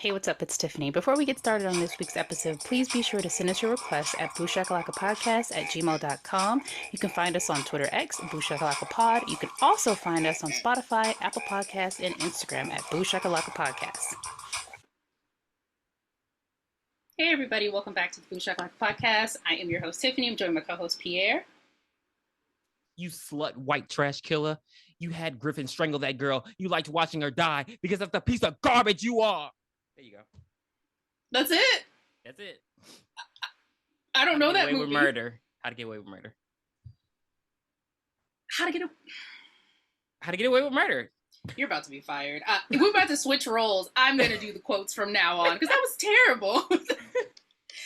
Hey, what's up? It's Tiffany. Before we get started on this week's episode, please be sure to send us your requests at booshakalakapodcast@gmail.com. You can find us on Twitter X, booshakalakapod. You can also find us on Spotify, Apple Podcasts, and Instagram at booshakalakapodcast. Hey, everybody. Welcome back to the Booshak Podcast. I am your host, Tiffany. I'm joined by my co-host, Pierre. You slut white trash killer. You had Griffin strangle that girl. You liked watching her die because of the piece of garbage you are. There you go. That's it? That's it. I don't know that movie. With murder. How to Get Away with Murder. How to Get Away with Murder. You're about to be fired. We're about to switch roles. I'm going to do the quotes from now on because that was terrible.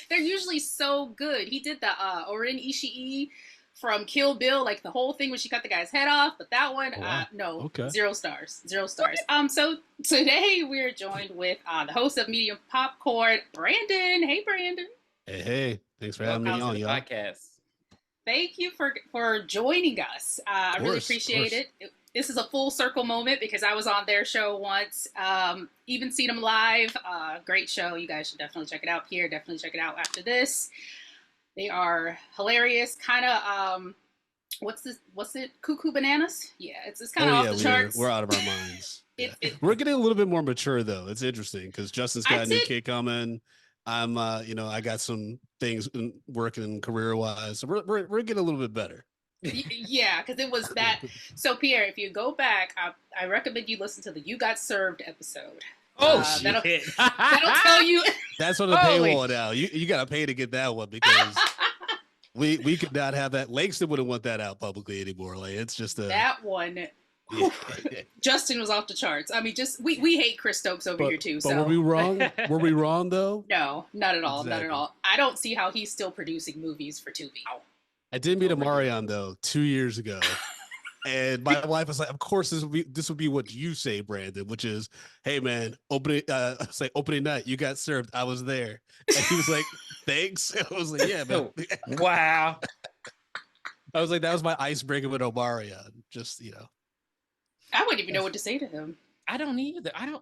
They're usually so good. He did the Orin Ishii from Kill Bill, like the whole thing when she cut the guy's head off, but that one, no, okay. Zero stars. So today we're joined with the host of Medium Popcorn, Brandon. Hey, Brandon. Hey, thanks for having me on, y'all. Podcast. Thank you for joining us. I really appreciate it. This is a full circle moment because I was on their show once, even seen them live. Great show. You guys should definitely check it out here. Definitely check it out after this. They are hilarious, kind of, what's it, Cuckoo Bananas? Yeah, it's kind of off the charts. We're out of our minds. We're getting a little bit more mature, though. It's interesting, because Justin's got a new kid coming. I'm, I got some things working career-wise, so we're getting a little bit better. Yeah, because it was that. So, Pierre, if you go back, I recommend you listen to the You Got Served episode. Oh, shit. That'll tell you. That's on the paywall now. You got to pay to get that one because we could not have that. Langston wouldn't want that out publicly anymore. Like, it's just that one. Yeah. Justin was off the charts. I mean, just we hate Chris Stokes over here too. But were we wrong? Were we wrong though? No, not at all. Exactly. Not at all. I don't see how he's still producing movies for Tubi. I did meet Amarion though 2 years ago. And my wife was like, "Of course, this would be what you say, Brandon, which is, hey man, opening night, you got served. I was there." And he was like, "Thanks." I was like, "Yeah, man." Wow. I was like, that was my icebreaker with Omarion. Just I wouldn't even know what to say to him. I don't either. I'd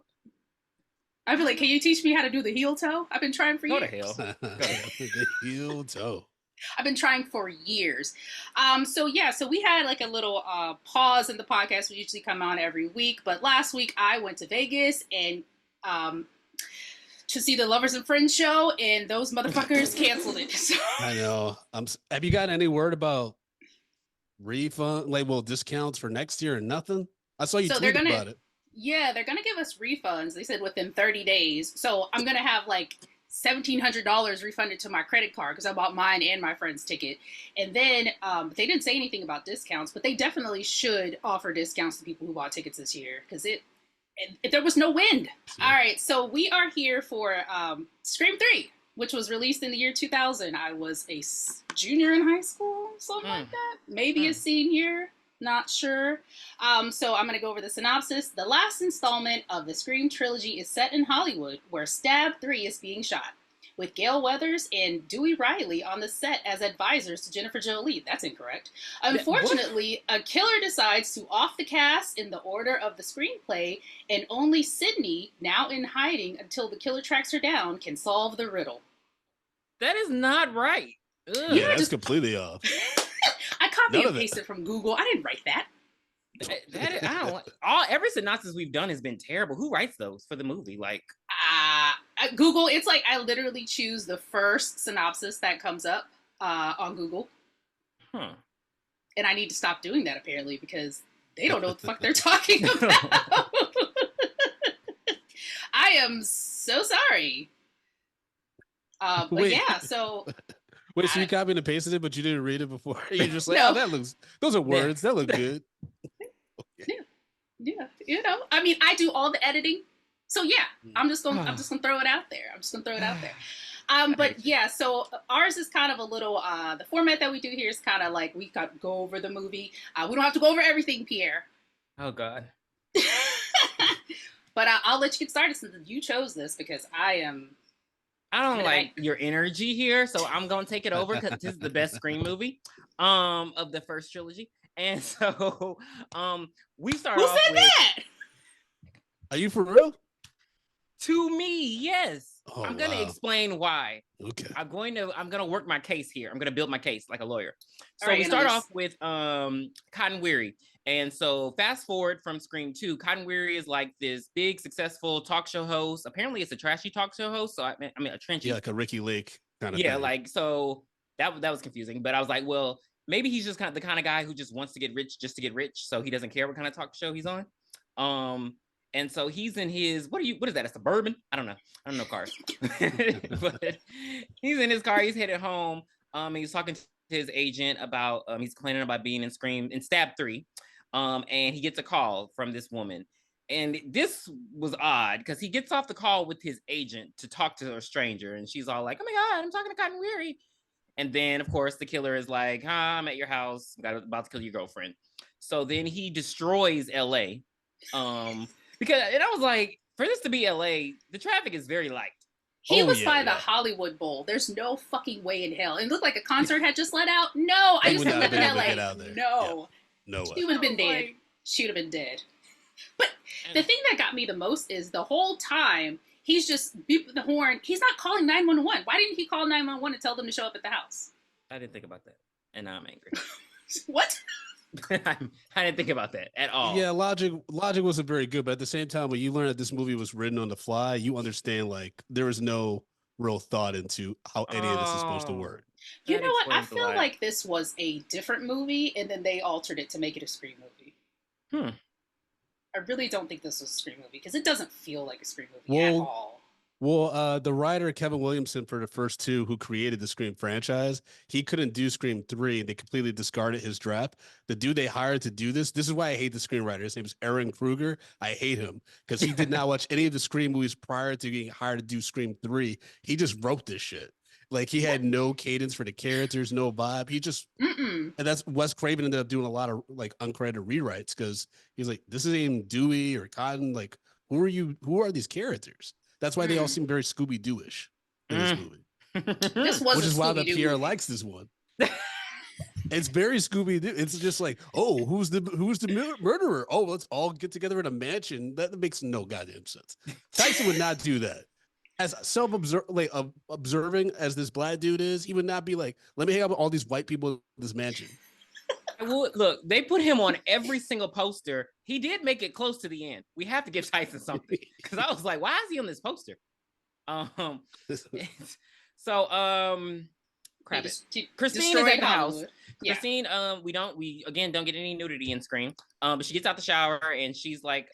be like, "Can you teach me how to do the heel toe? I've been trying for years." Go to hell. The heel toe. I've been trying for years. So we had like a little pause in the podcast. We usually come on every week, but last week I went to Vegas and to see the Lovers and Friends show, and those motherfuckers canceled it. So. I know. Have you got any word about refund, discounts for next year or nothing? I saw you tweet about it. Yeah, they're gonna give us refunds. They said within 30 days. So I'm gonna have like $1,700 refunded to my credit card because I bought mine and my friend's ticket. And then they didn't say anything about discounts, but they definitely should offer discounts to people who bought tickets this year because there was no wind. Yeah. All right, so we are here for Scream 3, which was released in the year 2000. I was a junior in high school, something like that. Maybe a senior. Not sure. So I'm going to go over the synopsis. The last installment of the Scream trilogy is set in Hollywood, where Stab 3 is being shot, with Gale Weathers and Dewey Riley on the set as advisors to Jennifer Jolie. That's incorrect. Unfortunately, a killer decides to off the cast in the order of the screenplay, and only Sydney, now in hiding until the killer tracks her down, can solve the riddle. That is not right. Ugh. Yeah, that's completely off. I copied and pasted from Google. I didn't write that. Every synopsis we've done has been terrible. Who writes those for the movie? Like Google. It's like I literally choose the first synopsis that comes up on Google. And I need to stop doing that apparently because they don't know what the fuck they're talking about. I am so sorry. But Wait. Yeah, so. Wait, so you copied and pasted it, but you didn't read it before? You're just like, no. Those are words. That look good. Yeah. I mean, I do all the editing. So yeah, I'm just gonna throw it out there. But yeah, so ours is kind of a little, the format that we do here is kind of like we got go over the movie. We don't have to go over everything, Pierre. Oh God. But I'll let you get started since you chose this because I don't like your energy here, so I'm gonna take it over because this is the best Scream movie of the first trilogy. And so we start off with that? Are you for real? To me, yes. Oh, I'm gonna wow. explain why. Okay. I'm gonna work my case here. I'm gonna build my case like a lawyer. So right, we start Annalise. off with Cotton Weary. And so fast forward from Scream 2, Cotton Weary is like this big successful talk show host. Apparently it's a trashy talk show host. So I mean a trenchy. Yeah, like a Ricky Lake kind of Yeah, thing. like so that was confusing. But I was like, well, maybe he's just kind of the kind of guy who just wants to get rich just to get rich. So he doesn't care what kind of talk show he's on. And so he's in his what is that? A Suburban? I don't know cars. But he's in his car, he's headed home. He's talking to his agent about he's complaining about being in Stab 3. And he gets a call from this woman. And this was odd because he gets off the call with his agent to talk to a stranger. And she's all like, oh my God, I'm talking to Cotton Weary. And then, of course, the killer is like, I'm at your house. I'm about to kill your girlfriend. So then he destroys LA. Because, and I was like, for this to be LA, the traffic is very light. He was by the Hollywood Bowl. There's no fucking way in hell. It looked like a concert had just let out. No, I used to live in LA. No. No way. She would have been dead. She would have been dead. But the thing that got me the most is the whole time he's just beeping the horn. He's not calling 911. Why didn't he call 911 and tell them to show up at the house? I didn't think about that. And now I'm angry. What? I didn't think about that at all. Yeah, logic wasn't very good, but at the same time, when you learn that this movie was written on the fly, you understand like there was no real thought into how any of this is supposed to work. You know what? I feel like this was a different movie, and then they altered it to make it a Scream movie. I really don't think this was a Scream movie because it doesn't feel like a Scream movie at all. Well, the writer Kevin Williamson for the first two, who created the Scream franchise, he couldn't do Scream 3. They completely discarded his draft. The dude they hired to do this is why I hate the screenwriter. His name is Aaron Kruger. I hate him because he did not watch any of the Scream movies prior to getting hired to do Scream 3. He just wrote this shit. Like he had no cadence for the characters, no vibe. He just, and that's Wes Craven ended up doing a lot of like uncredited rewrites because he's like, this isn't even Dewey or Cotton. Like, who are you? Who are these characters? That's why they all seem very Scooby-Doo-ish in this movie. Which is why that Pierre likes this one. It's very Scooby-Doo. It's just like, oh, who's the murderer? Oh, let's all get together in a mansion. That makes no goddamn sense. Tyson would not do that. As observing as this black dude is, he would not be like, let me hang out with all these white people in this mansion. Well, look, they put him on every single poster. He did make it close to the end. We have to give Tyson something because I was like, why is he on this poster? Christine is at the house. Yeah. Christine, we don't get any nudity in Scream. But she gets out the shower and she's like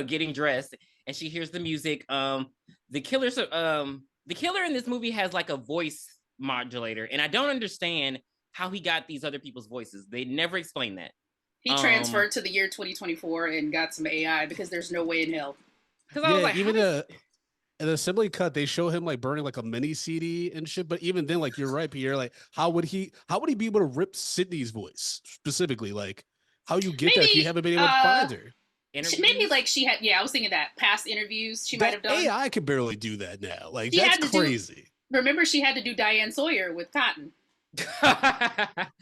getting dressed and she hears the music. The killer in this movie has like a voice modulator, and I don't understand how he got these other people's voices. They never explain that. He transferred to the year 2024 and got some AI because there's no way in hell. Because I was like, even in the assembly cut, they show him like burning like a mini CD and shit. But even then, like you're right, Pierre. Like, how would he be able to rip Sydney's voice specifically? Like, how you get that if you haven't been able to find her? Maybe like she had. Yeah, I was thining that past interviews she might have done. AI could barely do that now. Like that's crazy. Remember, she had to do Diane Sawyer with Cotton.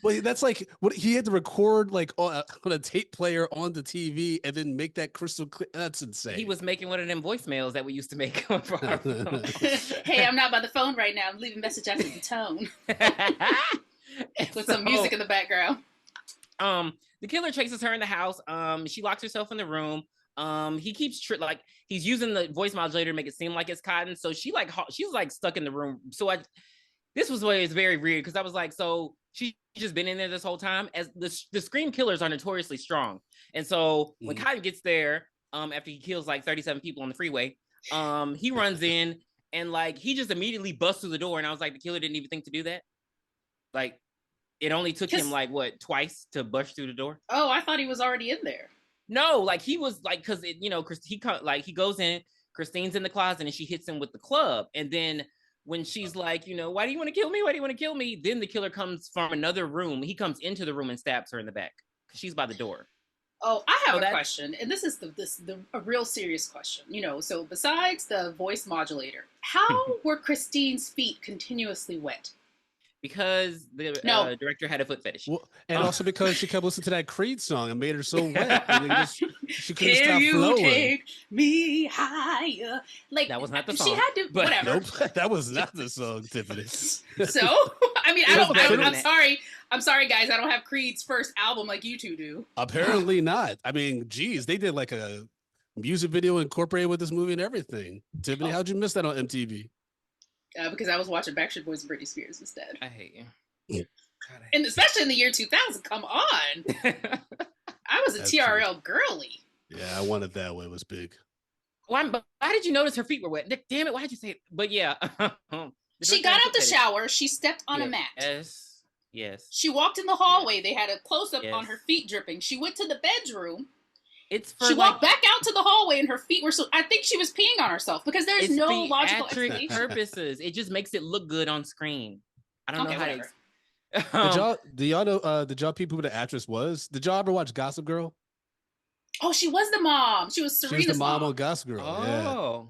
Well, that's like what he had to record like on a tape player on the TV and then make that crystal clear. That's insane. He was making one of them voicemails that we used to make for our phone. Hey, I'm not by the phone right now. I'm leaving a message after the tone with some music in the background. The killer chases her in the house. She locks herself in the room. He keeps he's using the voice modulator to make it seem like it's Cotton. So she's like stuck in the room. So this was where it's very weird because I was like, so she's just been in there this whole time. As the Scream killers are notoriously strong, and so when Cotton gets there, after he kills like 37 people on the freeway, he runs in and like he just immediately busts through the door, and I was like, the killer didn't even think to do that. Like, it only took him like twice to bust through the door. Oh, I thought he was already in there. No, like he was like because he goes in. Christine's in the closet and she hits him with the club, and then. When she's like, why do you want to kill me? Why do you want to kill me? Then the killer comes from another room. He comes into the room and stabs her in the back. She's by the door. Oh, I have a question. And this is a real serious question. So besides the voice modulator, how were Christine's feet continuously wet? Because the No. director had a foot fetish. Well, and also because she kept listening to that Creed song and made her so wet. She couldn't Can stop you flowing. take me higher? Like, That was not the song. She had to, but whatever. Nope, that was not the song, Tiffany. So, I mean, I'm sorry. I'm sorry, guys. I don't have Creed's first album like you two do. Apparently not. I mean, geez, they did like a music video incorporated with this movie and everything. Tiffany, how'd you miss that on MTV? Because I was watching Backstreet Boys and Britney Spears instead. I hate you. God, and especially in the year 2000. Come on. I was a TRL girly. Yeah, I wanted that one. It was big. Why did you notice her feet were wet? Damn it, why did you say it? But yeah. She got out the shower. She stepped on a mat. Yes. She walked in the hallway. Yes. They had a close-up on her feet dripping. She went to the bedroom. She walked back out to the hallway and her feet were I think she was peeing on herself because there's no logical explanation. Purposes. It just makes it look good on screen. I don't know how to. Do y'all know? Did y'all people who the actress was? Did y'all ever watch Gossip Girl? Oh, she was the mom. She was Serena's She was the mom on Gossip Girl. Oh,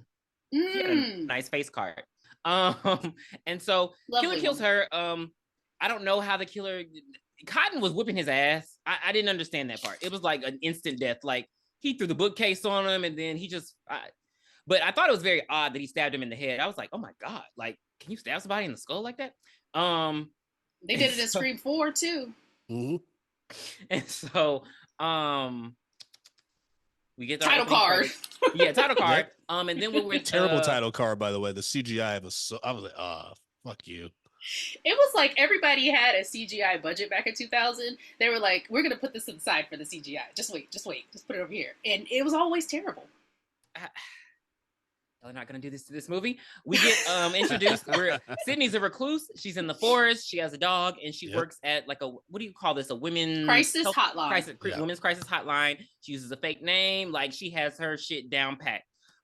yeah. She had a nice face card. And so Lovely killer kills her. I don't know how the killer. Cotton was whipping his ass. I didn't understand that part. It was like an instant death. Like he threw the bookcase on him, and then he just. But I thought it was very odd that he stabbed him in the head. I was like, oh my god! Like, can you stab somebody in the skull like that? They did it in Scream 4 too. Mm-hmm. And so, we get the title card. Yeah, title card. And then we went terrible title card, by the way. The CGI was I was like, fuck you. It was like everybody had a CGI budget back in 2000. They were like, we're going to put this aside for the CGI. Just wait. Just put it over here. And it was always terrible. They're not going to do this to this movie. We get introduced. Sydney's a recluse. She's in the forest. She has a dog, and she works at like what do you call this? A women's crisis hotline. Women's crisis hotline. She uses a fake name. Like she has her shit down pat.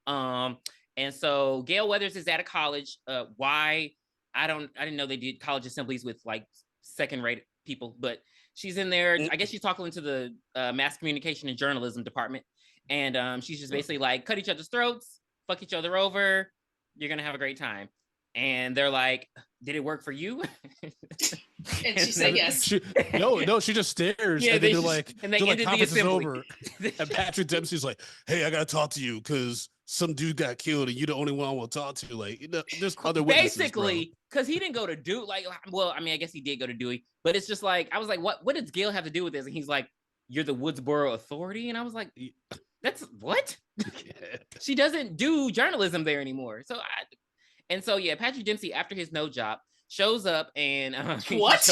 And so Gail Weathers is at a college. Why? I didn't know they did college assemblies with like second-rate people, but she's in there. I guess she's talking to the mass communication and journalism department, and she's just basically like, cut each other's throats, fuck each other over. You're gonna have a great time. And they're like, did it work for you? And she said yes. No, she just stares. Yeah, and they're like, and they ended the assembly. Over. And Patrick Dempsey's like, hey, I gotta talk to you because some dude got killed and you're the only one I want to talk to. Like, there's other witnesses, basically, because he didn't go to Dewey. Like, well, I mean, I guess he did go to Dewey, but it's just like, I was like, what does Gail have to do with this? And he's like, you're the Woodsboro Authority. And I was like, that's what? She doesn't do journalism there anymore. So yeah, Patrick Dempsey, after his nose job, shows up and what?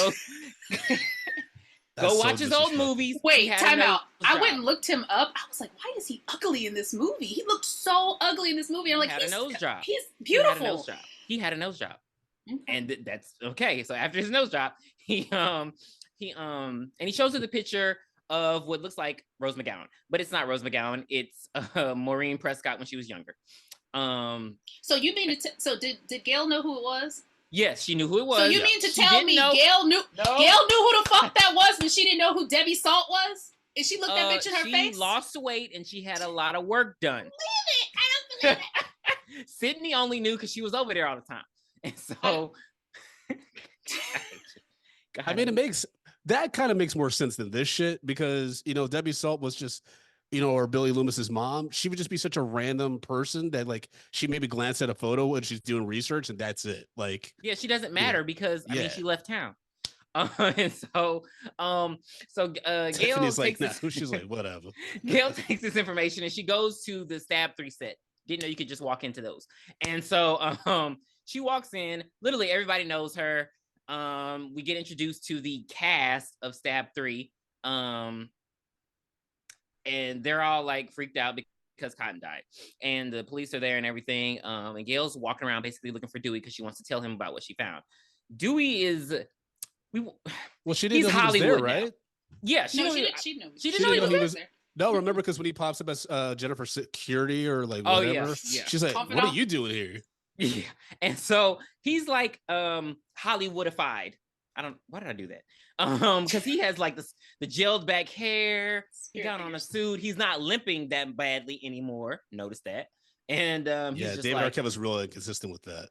Go watch his old movies. Wait, time out. I went and looked him up. I was like, why is he ugly in this movie? He looked so ugly in this movie. I'm like, he had a nose job. He's beautiful. He had a nose job. And that's okay. So after his nose job, he shows her the picture of what looks like Rose McGowan, but it's not Rose McGowan. It's Maureen Prescott when she was younger. So you mean did Gail know who it was? Yes, she knew who it was. So you mean to tell me Gail knew who the fuck that was, but she didn't know who Debbie Salt was? And she looked that bitch in her face? She lost weight and she had a lot of work done. I don't believe it. Sydney only knew because she was over there all the time. And so I mean, that kind of makes more sense than this shit because Debbie Salt was just or Billy Loomis's mom, she would just be such a random person that like she maybe glanced at a photo when she's doing research and that's it. Like, yeah, she doesn't matter because I mean she left town. And so Gail like, she's like, whatever. Gail takes this information and she goes to the Stab 3 set. Didn't know you could just walk into those. And so she walks in. Literally everybody knows her. We get introduced to the cast of Stab 3. And they're all like freaked out because Cotton died, and the police are there and everything. And Gail's walking around basically looking for Dewey because she wants to tell him about what she found. Dewey is she didn't know he was there, right? Now. Yeah, she didn't know he was there. No, remember because when he pops up as Jennifer Security or like whatever, she's like, "What are you doing here?" Yeah, and so he's like Hollywoodified. Why did I do that? Because he has like the gelled back hair. He got on a suit. He's not limping that badly anymore. Notice that. And he's just David like, Arquette was real inconsistent with that.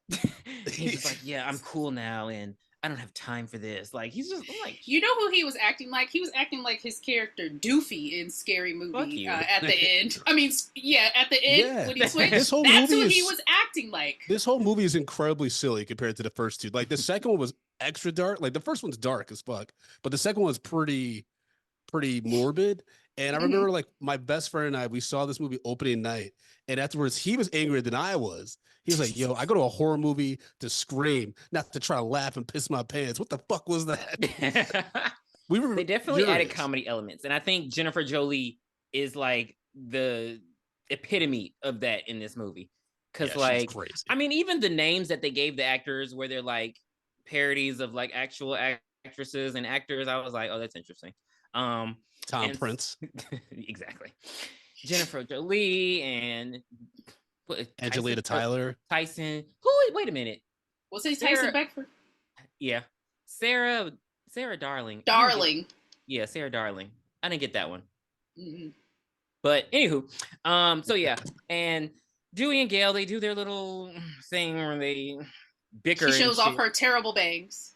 He's just like, yeah, I'm cool now, and I don't have time for this. Like he's just I'm like, you know who he was acting like? He was acting like his character Doofy in Scary Movie at the end. I mean, yeah, at the end when he switched, this whole that's movie who he was acting like. This whole movie is incredibly silly compared to the first two. Like the second one was extra dark. Like the first one's dark as fuck, but the second one's pretty morbid. And I remember like my best friend and I, we saw this movie opening night, and afterwards he was angrier than I was. He was like, "Yo, I go to a horror movie to scream, not to try to laugh and piss my pants. What the fuck was that?" They definitely added comedy elements, and I think Jennifer Jolie is like the epitome of that in this movie. Because like, I mean, even the names that they gave the actors, where they're like parodies of like actual actresses and actors, I was like, oh, that's interesting. Tom Prince, exactly. Jennifer Jolie and Angelina Tyler, Tyson. Who? Wait a minute. Was it Tyson Beckford? Yeah, Sarah Darling. Yeah, Sarah Darling. I didn't get that one. Mm-hmm. But anywho, so yeah, and Dewey and Gail, they do their little thing where they bicker. She shows off her terrible bangs.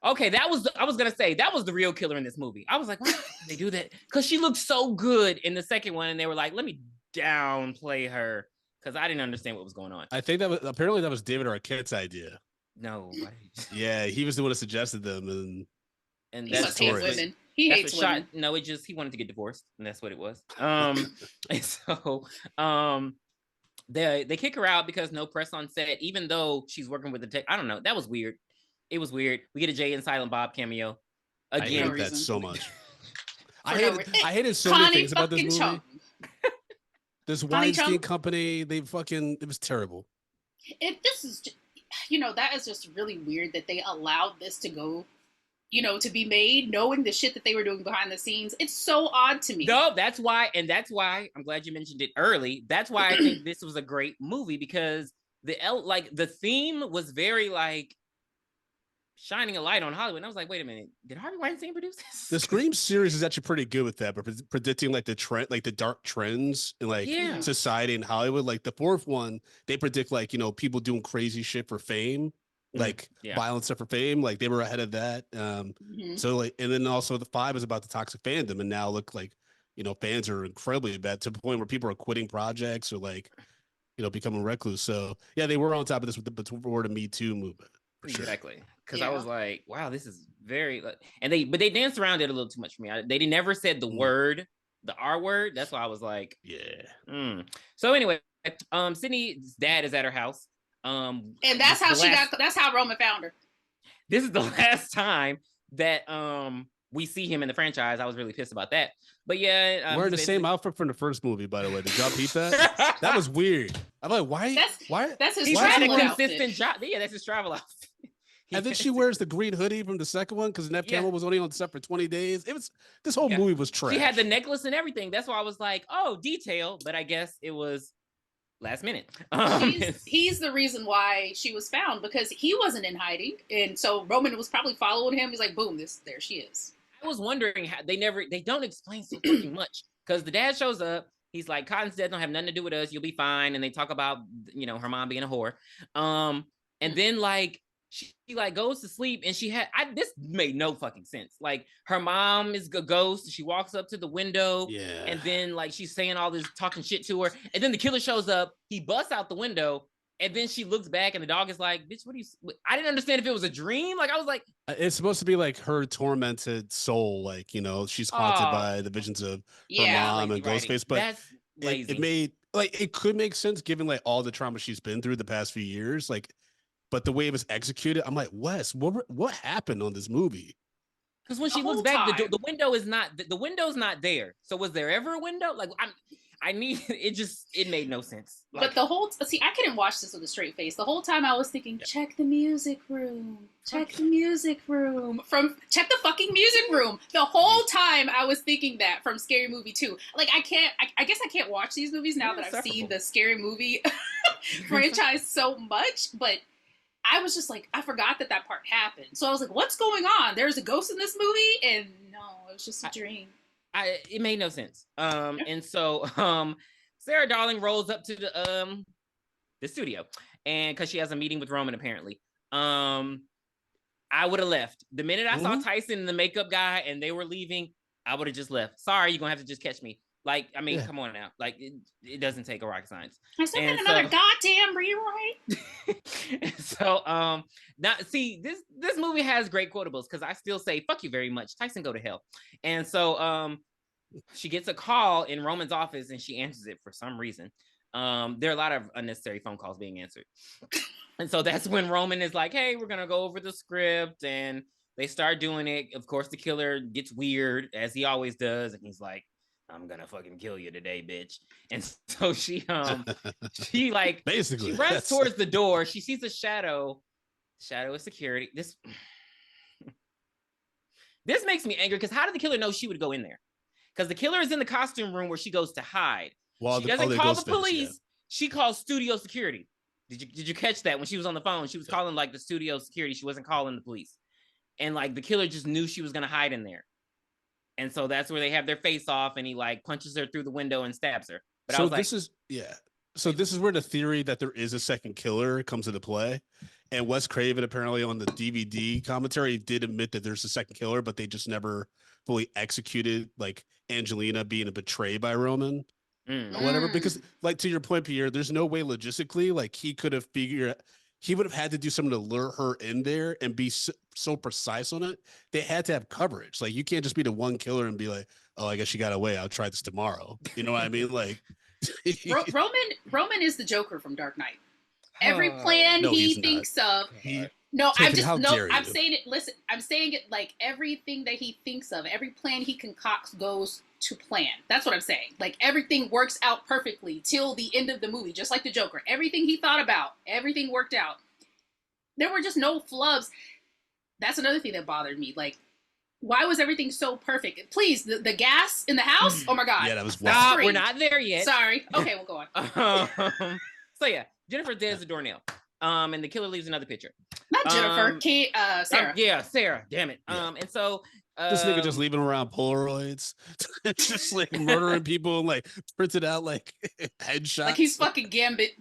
Okay, I was gonna say that was the real killer in this movie. I was like, why did they do that? Because she looked so good in the second one, and they were like, let me downplay her because I didn't understand what was going on. I think that was David Arquette's idea. No, yeah, he was the one that suggested them, and that's hate women. He hates women. No, he wanted to get divorced, and that's what it was. And so, they kick her out because no press on set, even though she's working with the tech. I don't know. That was weird. It was weird. We get a Jay and Silent Bob cameo. Again, I hate that so much. I hated so many things about this movie. This Weinstein company, it was terrible. This is just, that is just really weird that they allowed this to go, to be made, knowing the shit that they were doing behind the scenes. It's so odd to me. No, that's why I'm glad you mentioned it early. That's why I think this was a great movie, because the theme was very like shining a light on Hollywood. And I was like, wait a minute, did Harvey Weinstein produce this? The Scream series is actually pretty good with that, but predicting like the trend, like the dark trends in like society in Hollywood. Like the fourth one, they predict like, people doing crazy shit for fame, like violent stuff for fame. Like they were ahead of that. So like, and then also the 5 is about the toxic fandom, and now look like, fans are incredibly bad to the point where people are quitting projects or like, becoming recluse. So yeah, they were on top of this before the Me Too movement. Exactly. Because I was like, wow, this is very, and they danced around it a little too much for me. They never said the word, the R word. That's why I was like, So anyway, Sydney's dad is at her house. And that's how that's how Roman found her. This is the last time that we see him in the franchise. I was really pissed about that. But yeah, wearing the same outfit from the first movie, by the way. Did y'all peep that? That was weird. I'm like, why? That's his travel outfit. Yeah, that's his travel outfit. And then she wears the green hoodie from the second one because Nev Campbell was only on set for 20 days. This whole movie was trash. She had the necklace and everything. That's why I was like, oh, detail. But I guess it was last minute. He's the reason why she was found, because he wasn't in hiding. And so Roman was probably following him. He's like, boom, there she is. I was wondering how they don't explain so fucking much, because the dad shows up. He's like, Cotton's dead, don't have nothing to do with us. You'll be fine. And they talk about, her mom being a whore. And then like, she like goes to sleep, and this made no fucking sense. Like her mom is a ghost. She walks up to the window, and then like she's saying all this, talking shit to her, and then the killer shows up. He busts out the window, and then she looks back, and the dog is like, "Bitch, what are you?" I didn't understand if it was a dream. Like I was like, it's supposed to be like her tormented soul, like she's haunted by the visions of her mom and Ghostface. But that's lazy. It made like it could make sense given like all the trauma she's been through the past few years, like. But the way it was executed, I'm like, Wes, what happened on this movie? Because when she looks back, the window is not the window's not there. So was there ever a window? Like it made no sense. Like, but I couldn't watch this with a straight face. The whole time I was thinking, check the music room. Check the music room. Check the fucking music room. The whole time I was thinking that from Scary Movie 2. Like I guess I can't watch these movies now that I've seen the Scary Movie franchise so much, but I was just like, I forgot that part happened. So I was like, what's going on? There's a ghost in this movie? And no, it was just a dream. It made no sense. And so Sarah Darling rolls up to the studio, and because she has a meeting with Roman apparently. I I would have left. The minute I saw Tyson and the makeup guy and they were leaving, I would have just left. Sorry, you're gonna have to just catch me. Like, I mean, come on now. Like, it doesn't take a rocket science. Has there been another goddamn rewrite? So, now see, this movie has great quotables because I still say "fuck you very much." Tyson, go to hell. And so, she gets a call in Roman's office and she answers it for some reason. There are a lot of unnecessary phone calls being answered, and so that's when Roman is like, "Hey, we're gonna go over the script," and they start doing it. Of course, the killer gets weird as he always does, and he's like, "I'm gonna fucking kill you today, bitch." And so she like basically she runs towards the door. She sees a shadow of security. This makes me angry because how did the killer know she would go in there? Because the killer is in the costume room where she goes to hide. Well, she doesn't call the police. Yeah. She calls studio security. Did you catch that when she was on the phone? She was calling like the studio security. She wasn't calling the police. And like the killer just knew she was gonna hide in there. And so that's where they have their face off, and he like punches her through the window and stabs her. But so this is where the theory that there is a second killer comes into play. And Wes Craven apparently on the DVD commentary did admit that there's a second killer, but they just never fully executed like Angelina being betrayed by Roman or whatever. Because like to your point, Pierre, there's no way logistically like he could have figured. He would have had to do something to lure her in there and be so precise on it. They had to have coverage. Like you can't just be the one killer and be like, "Oh, I guess she got away. I'll try this tomorrow." You know what I mean? Like Roman is the Joker from Dark Knight. Every plan he thinks of. I'm saying it. Listen, I'm saying it like everything that he thinks of, every plan he concocts goes to plan. That's what I'm saying. Like everything works out perfectly till the end of the movie, just like the Joker. Everything he thought about, everything worked out. There were just no flubs. That's another thing that bothered me. Like, why was everything so perfect? Please, the gas in the house. Oh my god. Yeah, that was wild. We're not there yet. Sorry. Okay, we'll go on. So yeah, Jennifer does the doornail. And the killer leaves another picture. Not Jennifer, Sarah. Yeah, Sarah. Damn it. And so this nigga just leaving around Polaroids, just like murdering people and like printed out like headshots. Like he's fucking Gambit.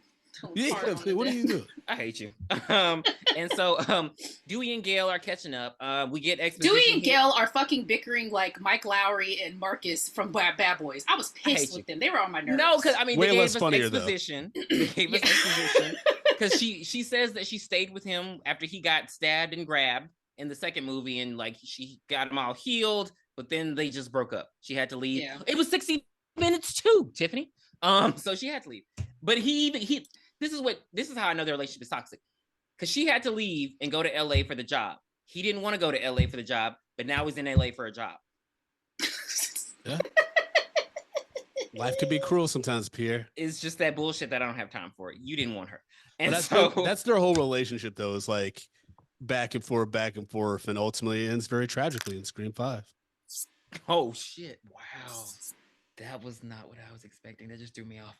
Yeah, what are you doing? I hate you. And so Dewey and Gail are catching up. We get exposition. Dewey and Gail are fucking bickering like Mike Lowry and Marcus from Bad Boys. I was pissed with them. They were on my nerves. No, because I mean they gave us exposition. They gave us exposition because she says that she stayed with him after he got stabbed and grabbed in the second movie, and like she got him all healed, but then they just broke up. She had to leave. Yeah. It was 60 minutes too, Tiffany. So she had to leave. But he this is how I know their relationship is toxic. Because she had to leave and go to LA for the job. He didn't want to go to LA for the job, but now he's in LA for a job. Yeah. Life could be cruel sometimes, Pierre. It's just that bullshit that I don't have time for. You didn't want her. And that's their whole relationship, though, is like back and forth, and ultimately ends very tragically in Scream 5. Oh, shit. Wow. That was not what I was expecting. That just threw me off.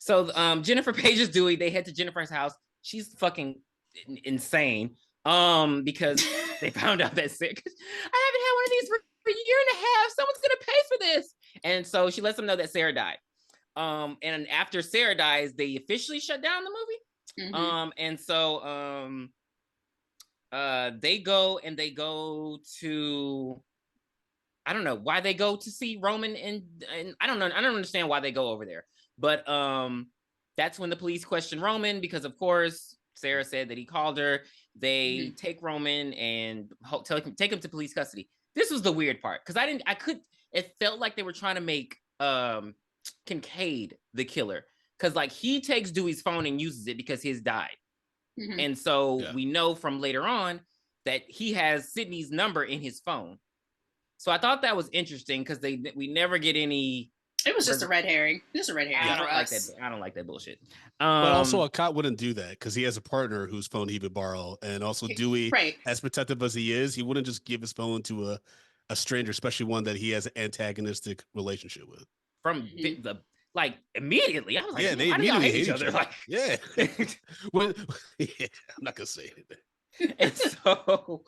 So Jennifer Page's Dewey, they head to Jennifer's house. She's fucking insane because they found out that sick. I haven't had one of these for a year and a half. Someone's going to pay for this. And so she lets them know that Sarah died. And after Sarah dies, they officially shut down the movie. Mm-hmm. And so they go to... I don't know why they go to see Roman and I don't know. I don't understand why they go over there. But that's when the police question Roman because, of course, Sarah said that he called her. They take Roman and take him to police custody. This was the weird part because it felt like they were trying to make Kincaid the killer because like he takes Dewey's phone and uses it because his died. Mm-hmm. And so we know from later on that he has Sydney's number in his phone. So I thought that was interesting because we never get any. It was just a red herring. Just a red herring. I don't like that bullshit. But also, a cop wouldn't do that because he has a partner whose phone he would borrow, and also Dewey, as protective as he is, he wouldn't just give his phone to a stranger, especially one that he has an antagonistic relationship with. From the like immediately, I was like, yeah, they immediately hate each other. Like, yeah. I'm not gonna say anything. And so,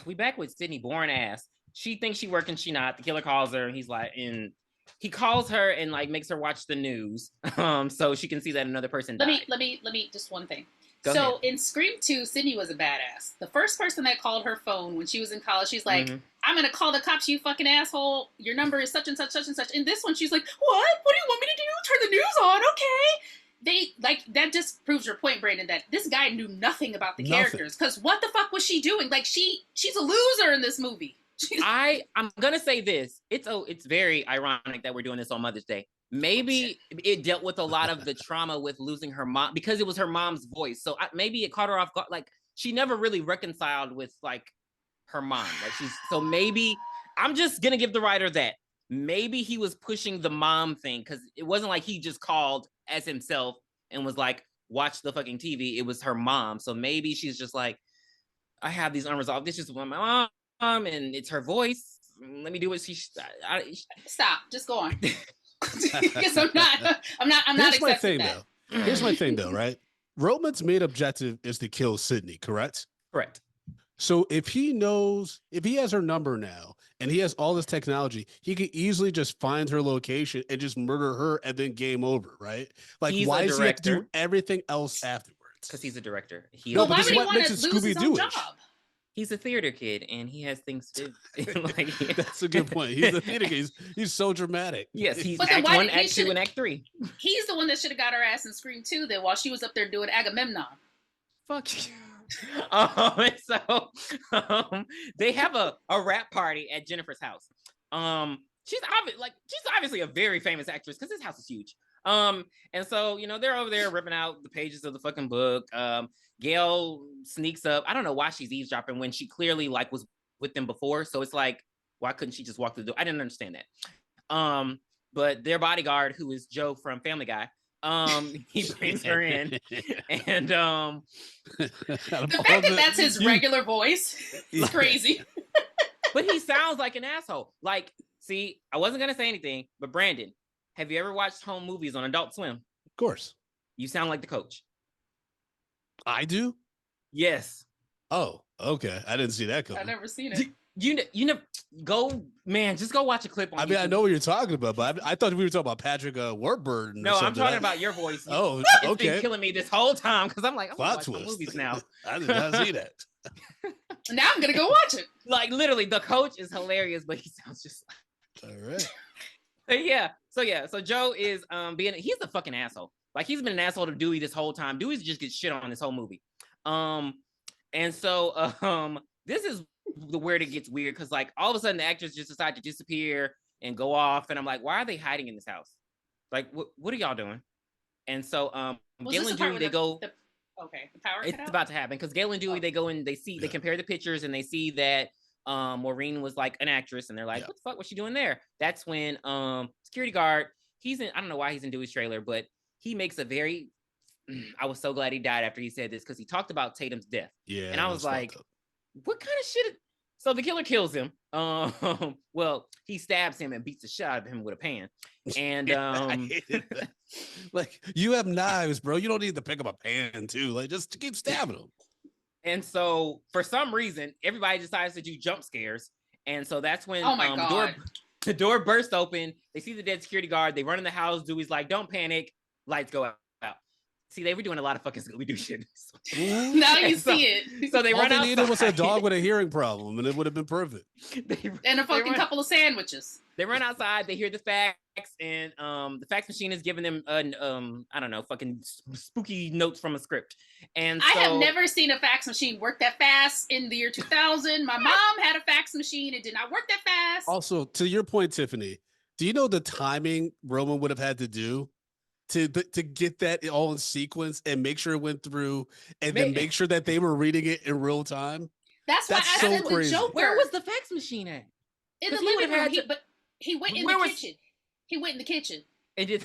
we back with Sydney boring ass. She thinks she working, she not. The killer calls her and he's like, and he calls her and like makes her watch the news so she can see that another person died. Let me just one thing. Go So ahead. in Scream 2, Sydney was a badass. The first person that called her phone when she was in college, she's like, I'm going to call the cops, you fucking asshole. Your number is such and such, such and such. In this one, she's like, what? What do you want me to do? Turn the news on? Okay. That just proves your point, Brandon, that this guy knew nothing about the characters. Because what the fuck was she doing? Like, she's a loser in this movie. I'm going to say this. It's very ironic that we're doing this on Mother's Day. Maybe it dealt with a lot of the trauma with losing her mom because it was her mom's voice. So maybe it caught her off guard. Like she never really reconciled with like her mom. Like so maybe I'm just gonna give the writer that maybe he was pushing the mom thing because it wasn't like he just called as himself and was like, watch the fucking TV. It was her mom. So maybe she's just like, I have these unresolved issues with my mom and it's her voice. Let me do what she. Stop. Just go on. Because I'm not Here's my accepting thing, that. though. Here's my thing, though, right? Roman's main objective is to kill Sydney, correct? Correct. So if he has her number now and he has all this technology, he could easily just find her location and just murder her and then game over, right? Like, why does he have to do everything else afterwards? Because he's a director. Why would he want to lose his own job? He's a theater kid and he has things to like. That's a good point. He's a theater kid. He's so dramatic. Yes, he's Act 1, Act 2, and Act 3. He's the one that should have got her ass in Scream 2 then while she was up there doing Agamemnon. Fuck you. They have a rap party at Jennifer's house. She's obviously a very famous actress because this house is huge. And so, they're over there ripping out the pages of the fucking book. Gail sneaks up. I don't know why she's eavesdropping when she clearly like was with them before. So it's like, why couldn't she just walk through the door? I didn't understand that. But their bodyguard, who is Joe from Family Guy, he brings her in and the fact that that's his regular voice is crazy. But he sounds like an asshole. Like, see, I wasn't gonna say anything, but Brandon, have you ever watched home movies on Adult Swim? Of course. You sound like the coach. I do? Yes. Oh, okay. I didn't see that coming. I've never seen it. You never just go watch a clip on YouTube. I know what you're talking about, but I thought we were talking about Patrick Warburton. No, I'm talking about your voice. Oh, it's okay. been killing me this whole time because I'm like, I'm Plot watching movies now. I did not see that. Now I'm gonna go watch it. Like literally, the coach is hilarious, but he sounds just like. All right. So Joe is he's a fucking asshole. Like he's been an asshole to Dewey this whole time. Dewey just gets shit on this whole movie. And so this is where it gets weird because like all of a sudden the actors just decide to disappear and go off, and I'm like, why are they hiding in this house? Like, what are y'all doing? And so Gail and Dewey, they go. The power. It's about to happen because Gail and Dewey, they go and they compare the pictures and they see that Maureen was like an actress, and they're like, what the fuck was she doing there? That's when security guard, I don't know why he's in Dewey's trailer, but he makes a very, I was so glad he died after he said this because he talked about Tatum's death. Yeah. And I was like, what kind of shit? So the killer kills him. Well, he stabs him and beats the shit out of him with a pan. And I hated that. Like, you have knives, bro. You don't need to pick up a pan too. Like, just keep stabbing him. And so for some reason, everybody decides to do jump scares. And so that's when the door bursts open. They see the dead security guard. They run in the house. Dewey's like, don't panic. Lights go out. See, they were doing a lot of fucking Scooby-Doo shit. Now you see it. So they run outside. All they needed was a dog with a hearing problem, and it would have been perfect. And a fucking couple of sandwiches. They run outside. They hear the fax, and the fax machine is giving them I don't know, fucking spooky notes from a script. And I have never seen a fax machine work that fast in the year 2000. My mom had a fax machine. It did not work that fast. Also, to your point, Tiffany, do you know the timing Roman would have had to do to get that all in sequence and make sure it went through and then make sure that they were reading it in real time? That's why I said with Joker. Where was the fax machine at? In the living room. But he went in the kitchen. He went in the kitchen. And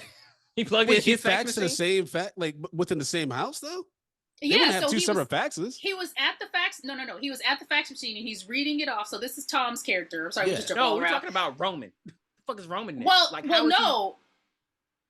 he plugged in his fax to the same like within the same house though? Yeah, so two separate faxes. He was at the fax. No. He was at the fax machine and he's reading it off. So this is Tom's character. I'm sorry, we're talking about Roman. What the fuck is Roman? Well, no.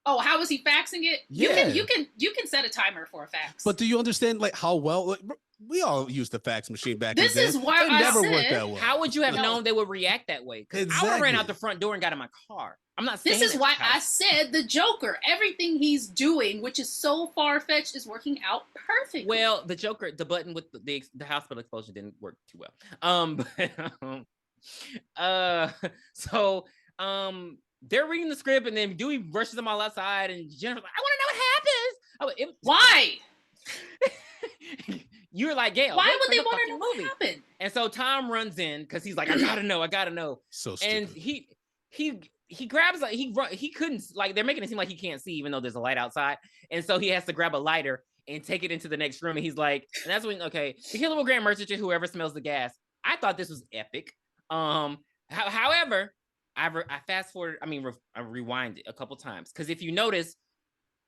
Oh, how is he faxing it? Yeah. You can set a timer for a fax. But do you understand like how well we all used the fax machine back This in the day? is why It I never said, worked that well. How would you have No. known they would react that way? Because I would have ran out the front door and got in my car. I'm not saying this is why I house. said the Joker. Everything he's doing, which is so far-fetched, is working out perfectly. Well, the Joker, the button with the hospital explosion didn't work too well. They're reading the script and then Dewey rushes them all outside and Jennifer's like, I want to know what happens. Why? You were like, Gail, Why would they want to know what happened? And so Tom runs in because he's like, I gotta know. So stupid. And he grabs like he couldn't, like, they're making it seem like he can't see even though there's a light outside, and so he has to grab a lighter and take it into the next room. And he's like, and that's when the killer will grant mercy to whoever smells the gas. I thought this was epic. However, I fast forward. I rewind it a couple times because if you notice,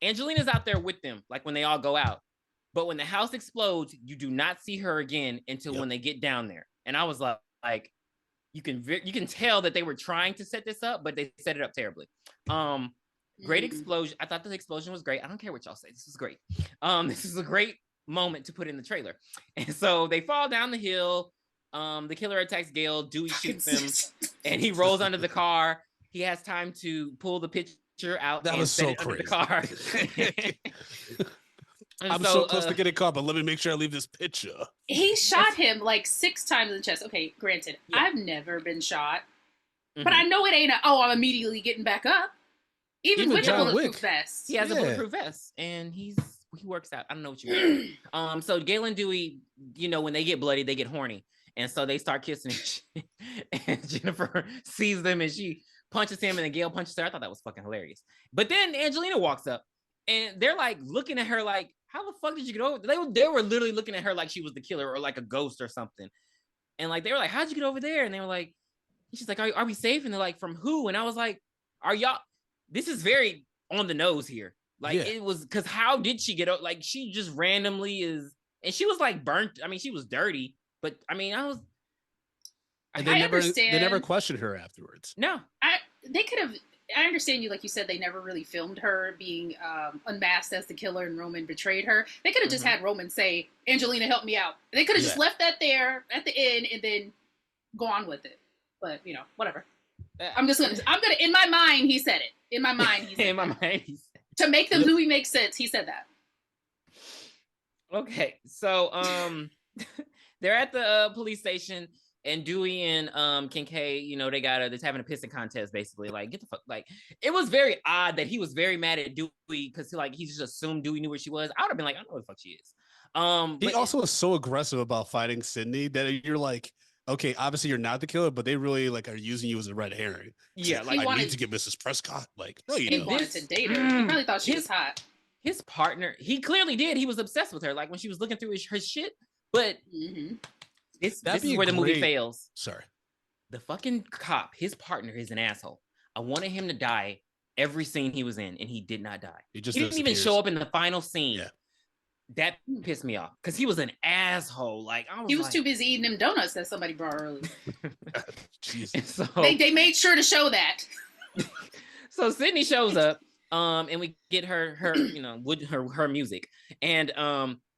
Angelina's out there with them, like when they all go out. But when the house explodes, you do not see her again until when they get down there. And I was like, you can tell that they were trying to set this up, but they set it up terribly. Great explosion. I thought the explosion was great. I don't care what y'all say. This was great. This is a great moment to put in the trailer. And so they fall down the hill. The killer attacks Gale. Dewey shoots him, and he rolls under the car. He has time to pull the picture out. That was so crazy. The car. I'm so close to getting caught, but let me make sure I leave this picture. He shot him like 6 times in the chest. Okay, granted, I've never been shot, but I know it ain't I'm immediately getting back up. Even with a bulletproof vest. He has a bulletproof vest, and he works out. I don't know what you want. So Gale and Dewey, when they get bloody, they get horny, and so they start kissing. And Jennifer sees them, and she punches him, and then Gale punches her. I thought that was fucking hilarious. But then Angelina walks up, and they're like looking at her like, how the fuck did you get over? They were literally looking at her like she was the killer or like a ghost or something. And like they were like, how'd you get over there? And they were like, she's like, are we safe? And they're like, from who? And I was like, are y'all? This is very on the nose here. Like it was, because how did she get over? Like she just randomly is, and she was like burnt. I mean, she was dirty, but I mean, And they never questioned her afterwards. No, they could have. I understand you, like you said, they never really filmed her being unmasked as the killer and Roman betrayed her. They could have just had Roman say, Angelina, help me out. They could have just left that there at the end and then go on with it. But, whatever. I'm gonna, in my mind, he said it. In my mind, he said it. To make the movie make sense, he said that. Okay, so they're at the police station. And Dewey and Kincaid, they're having a pissing contest, basically. Like, get the fuck, like, it was very odd that he was very mad at Dewey because he just assumed Dewey knew where she was. I would have been like, I don't know where the fuck she is. He also was so aggressive about fighting Sydney that you're like, okay, obviously you're not the killer, but they really are using you as a red herring. Yeah, like I need to get Mrs. Prescott. Like, no, you don't. He wanted to date her. He probably thought she was hot. His partner, he clearly did. He was obsessed with her. Like when she was looking through her shit, but. This is where the movie fails. Sorry. The fucking cop, his partner is an asshole. I wanted him to die every scene he was in, and he did not die. He didn't even show up in the final scene. Yeah. That pissed me off because he was an asshole. Like he was too busy eating them donuts that somebody brought earlier. Jesus. So, they made sure to show that. So Sydney shows up, and we get her music, and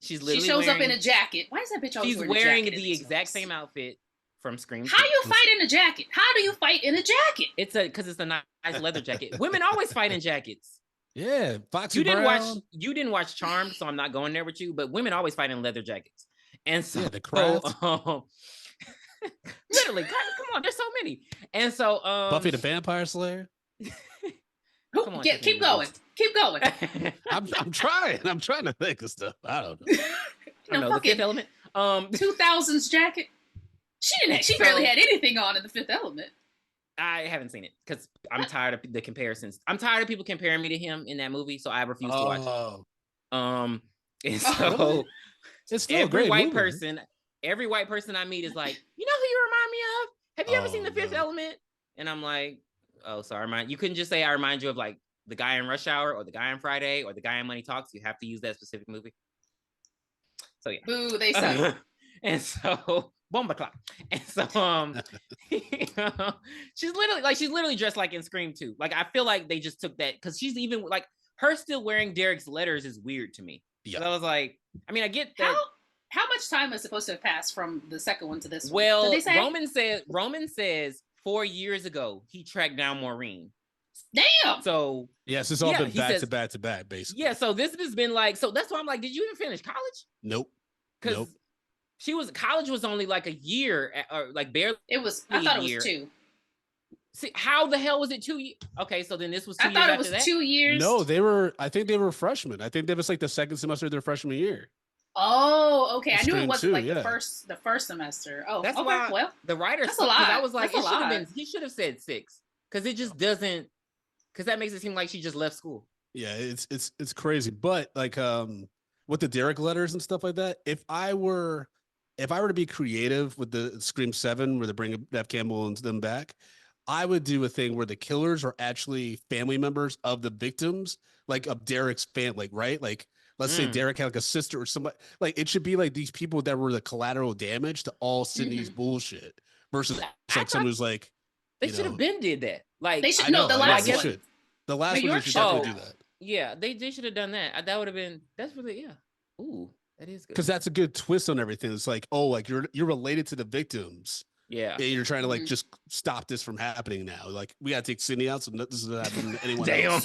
she shows up in a jacket. Why is that bitch always wearing the exact same outfit from Scream? How you fight in a jacket? How do you fight in a jacket? Because it's a nice leather jacket. Women always fight in jackets. Yeah, Foxy you Brown. You didn't watch Charmed, so I'm not going there with you. But women always fight in leather jackets, and so the crowds. Literally, come on, there's so many. And so Buffy the Vampire Slayer. Come on, keep going. Keep going. I'm trying. I'm trying to think of stuff. I don't know. I don't know. The Fifth Element. 2000s jacket. She barely had anything on in The Fifth Element. I haven't seen it because I'm tired of the comparisons. I'm tired of people comparing me to him in that movie, so I refuse to watch it. And so it's still every white person I meet is like, you know who you remind me of? Have you ever seen The Fifth Element? And I'm like, oh, sorry, you couldn't just say I remind you of like the guy in Rush Hour or the guy on Friday or the guy in Money Talks. You have to use that specific movie. So yeah. Boo, they suck. And so Bomba Clock. And so she's literally dressed like in Scream 2. Like I feel like they just took that because she's even like her still wearing Derek's letters is weird to me. Yeah. So I was like, I mean, I get that. How much time is supposed to have passed from the second one to this one? Well, Did they say? Roman says 4 years ago he tracked down Maureen. Damn. So yes, it's all been back to back, basically. Yeah, so this has been like, so that's why I'm like, did you even finish college? Nope. Because college was only like a year, or like barely. It was. I thought it was 2. See, how the hell was it 2 years? Okay, so then this was 2 years. I thought it was 2 years. No, I think they were freshmen. I think that was like the second semester of their freshman year. Oh, okay. I knew it wasn't like the first semester. Oh, that's okay. Why well, the writer. That's a lot. I was like, he should have said 6, because it just doesn't. Because that makes it seem like she just left school. Yeah, it's crazy. But like with the Derek letters and stuff like that, if I were to be creative with the Scream 7 where they bring Nev Campbell and them back, I would do a thing where the killers are actually family members of the victims, like of Derek's family, right? Like let's say Derek had like a sister or somebody. Like it should be like these people that were the collateral damage to all Sydney's bullshit versus like someone who's like they should have been did that. Like they should the last one. The last one should definitely do that. Yeah, they should have done that. That would have been. That's really Ooh, that is good. Because that's a good twist on everything. It's like, oh, like you're related to the victims. Yeah, and you're trying to like just stop this from happening now. Like we gotta take Sydney out, so this is not happening to anyone else.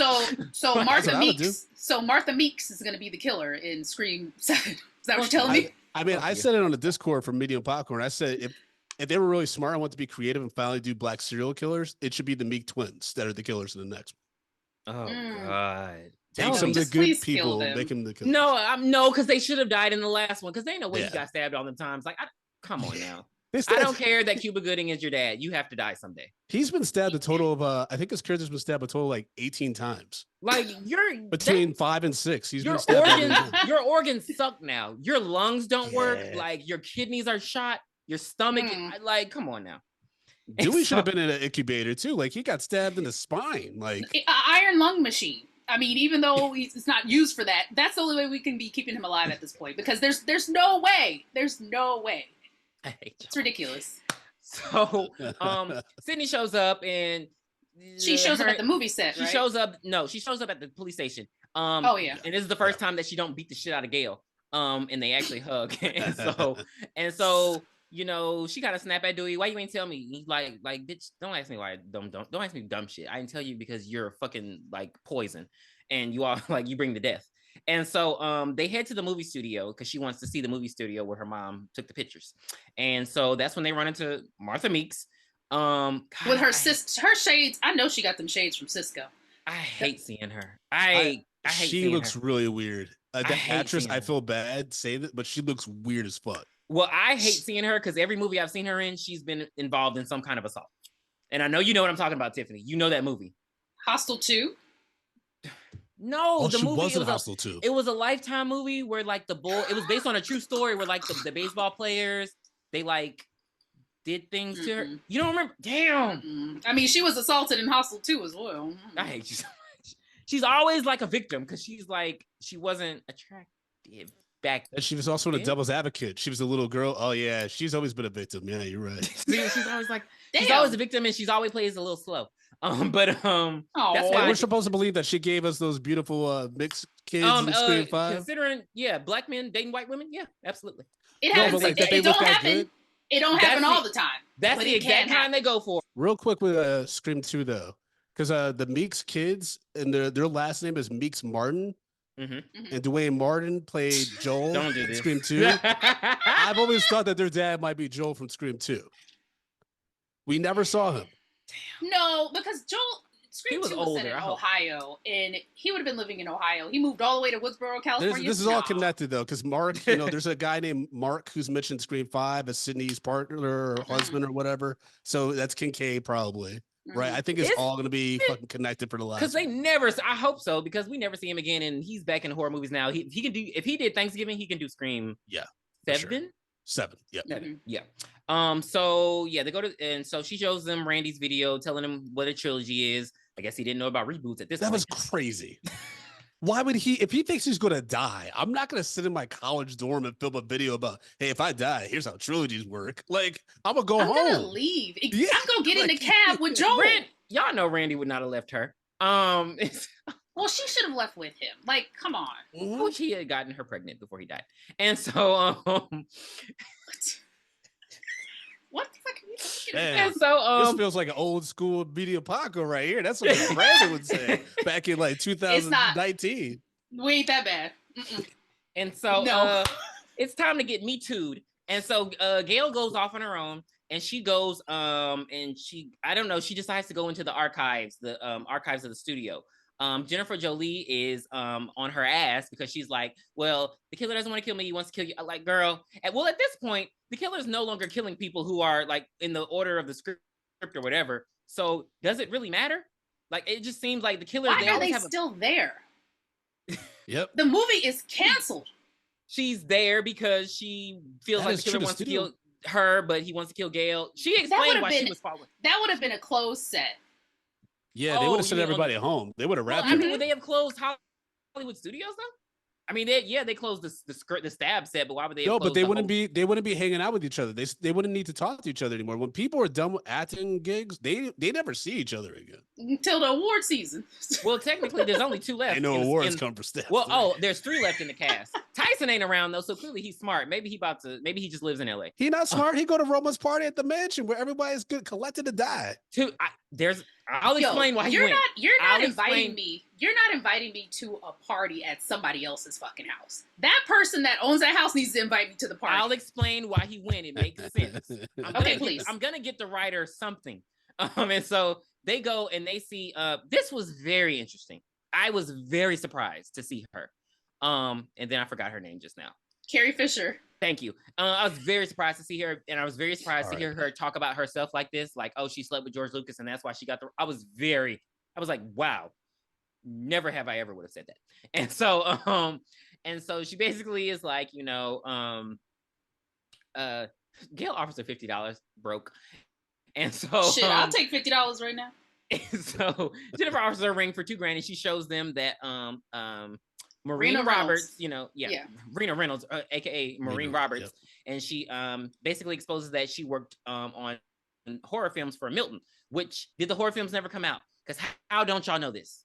So Martha Meeks. So Martha Meeks is gonna be the killer in Scream 7. Is that what you're telling me? I mean, I said it on the Discord for Medium Popcorn. I said if they were really smart and want to be creative and finally do black serial killers, it should be the Meek twins that are the killers in the next one. Oh God. Take some of the good people, make them the killers. No, because they should have died in the last one. Because they know he got stabbed all the times. Like, come on now. I don't care that Cuba Gooding is your dad. You have to die someday. He's been stabbed a total of I think his character's been stabbed a total of like 18 times. Like between 5 and 6. He's been stabbed. Your organs suck now. Your lungs don't work. Like your kidneys are shot. Your stomach. Like, come on now. Dewey should have been in an incubator too. Like he got stabbed in the spine. Like an iron lung machine. I mean, even though it's not used for that, that's the only way we can be keeping him alive at this point. Because there's no way. There's no way. I hate you. It's ridiculous. So, Sydney shows up and she shows up at the movie set. She shows up. No, she shows up at the police station. Oh yeah. And this is the first time that she don't beat the shit out of Gail. And they actually hug. and so you know, she kind of snap at Dewey. Why you ain't tell me? He's like, bitch, don't ask me why. Don't ask me dumb shit. I didn't tell you because you're fucking like poison, and you are like you bring the death. And so they head to the movie studio because she wants to see the movie studio where her mom took the pictures. And so that's when they run into Martha Meeks. God, with her her shades. I know she got them shades from Cisco. I hate seeing her. I hate she looks really weird. The actress, I feel bad saying that, but she looks weird as fuck. Well, I hate seeing her because every movie I've seen her in, she's been involved in some kind of assault. And I know you know what I'm talking about, Tiffany. You know that movie. Hostel 2? No, the movie wasn't Hostel 2. It was a Lifetime movie where like it was based on a true story where like the baseball players, they like did things to her. You don't remember? Damn. I mean, she was assaulted in Hostel 2 as well. I hate you so much. She's always like a victim because she's like, she wasn't attractive back. And she was also in a Devil's Advocate. She was a little girl. Oh yeah, she's always been a victim. Yeah, you're right. She's always like, she's always a victim, and she's always plays a little slow. That's why we're supposed to believe that she gave us those beautiful mixed kids in Scream 5. Considering, black men dating white women, absolutely. It happens. It don't happen. It don't happen all the time. That's the exact kind they go for. Real quick with Scream 2 though, because the Meeks kids and their last name is Meeks Martin. And Dwayne Martin played Joel in Scream 2. I've always thought that their dad might be Joel from Scream 2. We never saw him. Damn. No, because Scream 2 was set in older, Ohio, and he would have been living in Ohio. He moved all the way to Woodsboro, California. This is all connected though, because Mark, there's a guy named Mark who's mentioned Scream 5 as Sydney's partner or husband or whatever. So that's Kincaid probably. Right, I think it's all going to be fucking connected for the last. Because they never, I hope so, because we never see him again, and he's back in horror movies now. He can do, if he did Thanksgiving, he can do Scream. 7. Sure. 7. Yeah. So they go to, and so she shows them Randy's video, telling him what a trilogy is. I guess he didn't know about reboots at this point. That was crazy. Why would he, if he thinks he's going to die, I'm not going to sit in my college dorm and film a video about, hey, if I die, here's how trilogies work. Like, I'm going to go home. I'm going to leave. I'm going to get in the cab with Joel. Y'all know Randy would not have left her. Well, she should have left with him. Like, come on. Oh, she had gotten her pregnant before he died. And so What the fuck are you talking Man, about? and so this feels like an old school media Paco right here. That's what Brandon would say back in like 2019. We ain't that bad. Mm-mm. And so No. it's time to get me too'd. And so Gail goes off on her own, and she goes and she, I don't know, she decides to go into the archives of the studio. Jennifer Jolie is on her ass because she's like, well, the killer doesn't want to kill me, he wants to kill you. I'm like, girl, at this point, the killer is no longer killing people who are like in the order of the script or whatever. So does it really matter? Like, it just seems like the killer. Why are they still there? Yep. The movie is canceled. She's there because she feels That like is the killer true, wants to still. kill her, but he wants to kill Gail. She explained why she was following. That would have been a closed set. Yeah, they would have sent everybody home. They would have wrapped it. Would they have closed Hollywood Studios though? I mean, they closed the stab set, but why would they? No, but they wouldn't be hanging out with each other. They wouldn't need to talk to each other anymore. When people are done with acting gigs, they never see each other again until the award season. Well, technically, there's only 2 left. I know awards come for stab. Well, there's 3 left in the cast. Tyson ain't around though, so clearly he's smart. Maybe he just lives in LA. He not smart. He go to Roman's party at the mansion where everybody's good collected to die. I'll explain why he went. You're not inviting me. You're not inviting me to a party at somebody else's fucking house. That person that owns that house needs to invite me to the party. I'll explain why he went. It makes sense. Okay, please. I'm gonna get the writer something. And so they go and they see. This was very interesting. I was very surprised to see her. And then I forgot her name just now. Carrie Fisher. Thank you. I was very surprised to see her, and I was very surprised to hear her talk about herself like this, like, oh, she slept with George Lucas, and that's why she got the. I was like, wow, never have I ever would have said that. And so she basically is like, Gail offers her $50, broke, and so shit, I'll take $50 right now. And so Jennifer offers her a ring for $2,000, and she shows them that Marina Roberts, Rena Reynolds, aka Maureen Roberts, yep. And she basically exposes that she worked on horror films for Milton. Which did the horror films never come out? Because how don't y'all know this?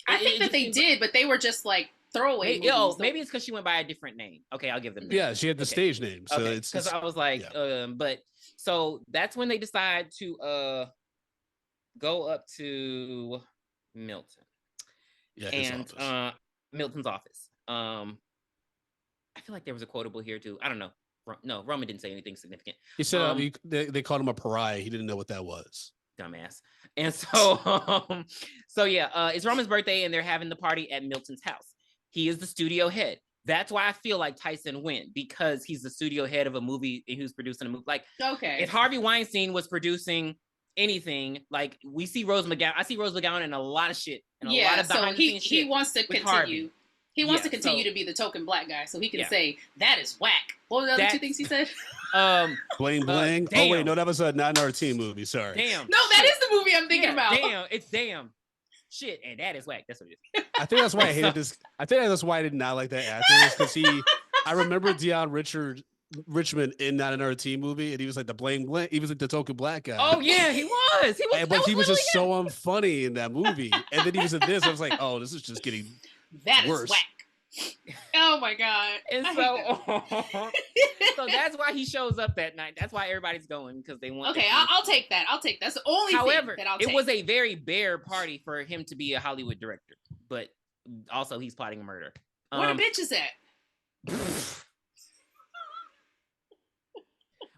I think that they did, but they were just like throwaway movies. Maybe it's because she went by a different name. Okay, I'll give them that. Yeah, she had the stage name, so it's because I was like, but so that's when they decide to go up to Milton. Yeah, and Milton's office. I feel like there was a quotable here too. I don't know. No, Roman didn't say anything significant. He said they called him a pariah. He didn't know what that was. Dumbass. And so, it's Roman's birthday, and they're having the party at Milton's house. He is the studio head. That's why I feel like Tyson went, because he's the studio head of a movie and who's producing a movie. Like, okay, if Harvey Weinstein was producing anything, like, we see Rose McGowan. I see Rose McGowan in a lot of shit. And a lot of he wants to continue. Harvey. He wants to continue to be the token black guy, so he can say that is whack. What were the other 2 things he said? Bling bling. Oh wait, no, that was a non-RT movie. Sorry. Damn. No, that is the movie I'm thinking about. Damn, it's damn. Shit, and that is whack. That's what it is. I think that's why I hated this. I think that's why I did not like that actor, because I remember Dion Richmond in Not an RT movie, and he was like the bling bling. He was like the token black guy. Oh yeah, he was. But he was just so unfunny in that movie. And then he was in this. I was like, oh, this is just getting worse. Is whack. Oh my god! And so that's why he shows up that night. That's why everybody's going, because they want. Okay, I'll take that. That's the only thing that I'll take. It was a very bare party for him to be a Hollywood director, but also he's plotting a murder. Where the bitch is at?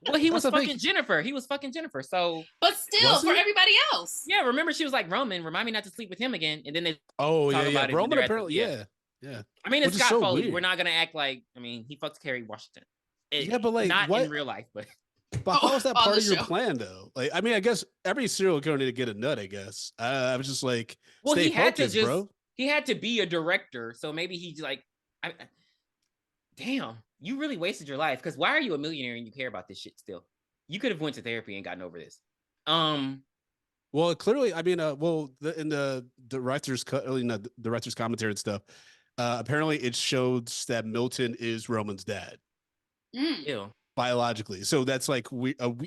Well, he was fucking Jennifer. He was fucking Jennifer. So, but still, for everybody else. Yeah, remember she was like, Roman, remind me not to sleep with him again. And then they. Roman apparently, yeah. I mean, it's Scott Foley. Weird. We're not gonna act like. I mean, he fucked Kerry Washington. But like, not in real life, but. But how is that part of your plan, though? Like, I mean, I guess every serial killer need to get a nut. I guess I was just like, well, stay focused, bro. He had to be a director, so maybe he's like, damn, you really wasted your life. Because why are you a millionaire and you care about this shit still? You could have went to therapy and gotten over this. Well, clearly, I mean, in the director's director's commentary and stuff, apparently it showed that Milton is Roman's dad. Ew. Biologically, so that's like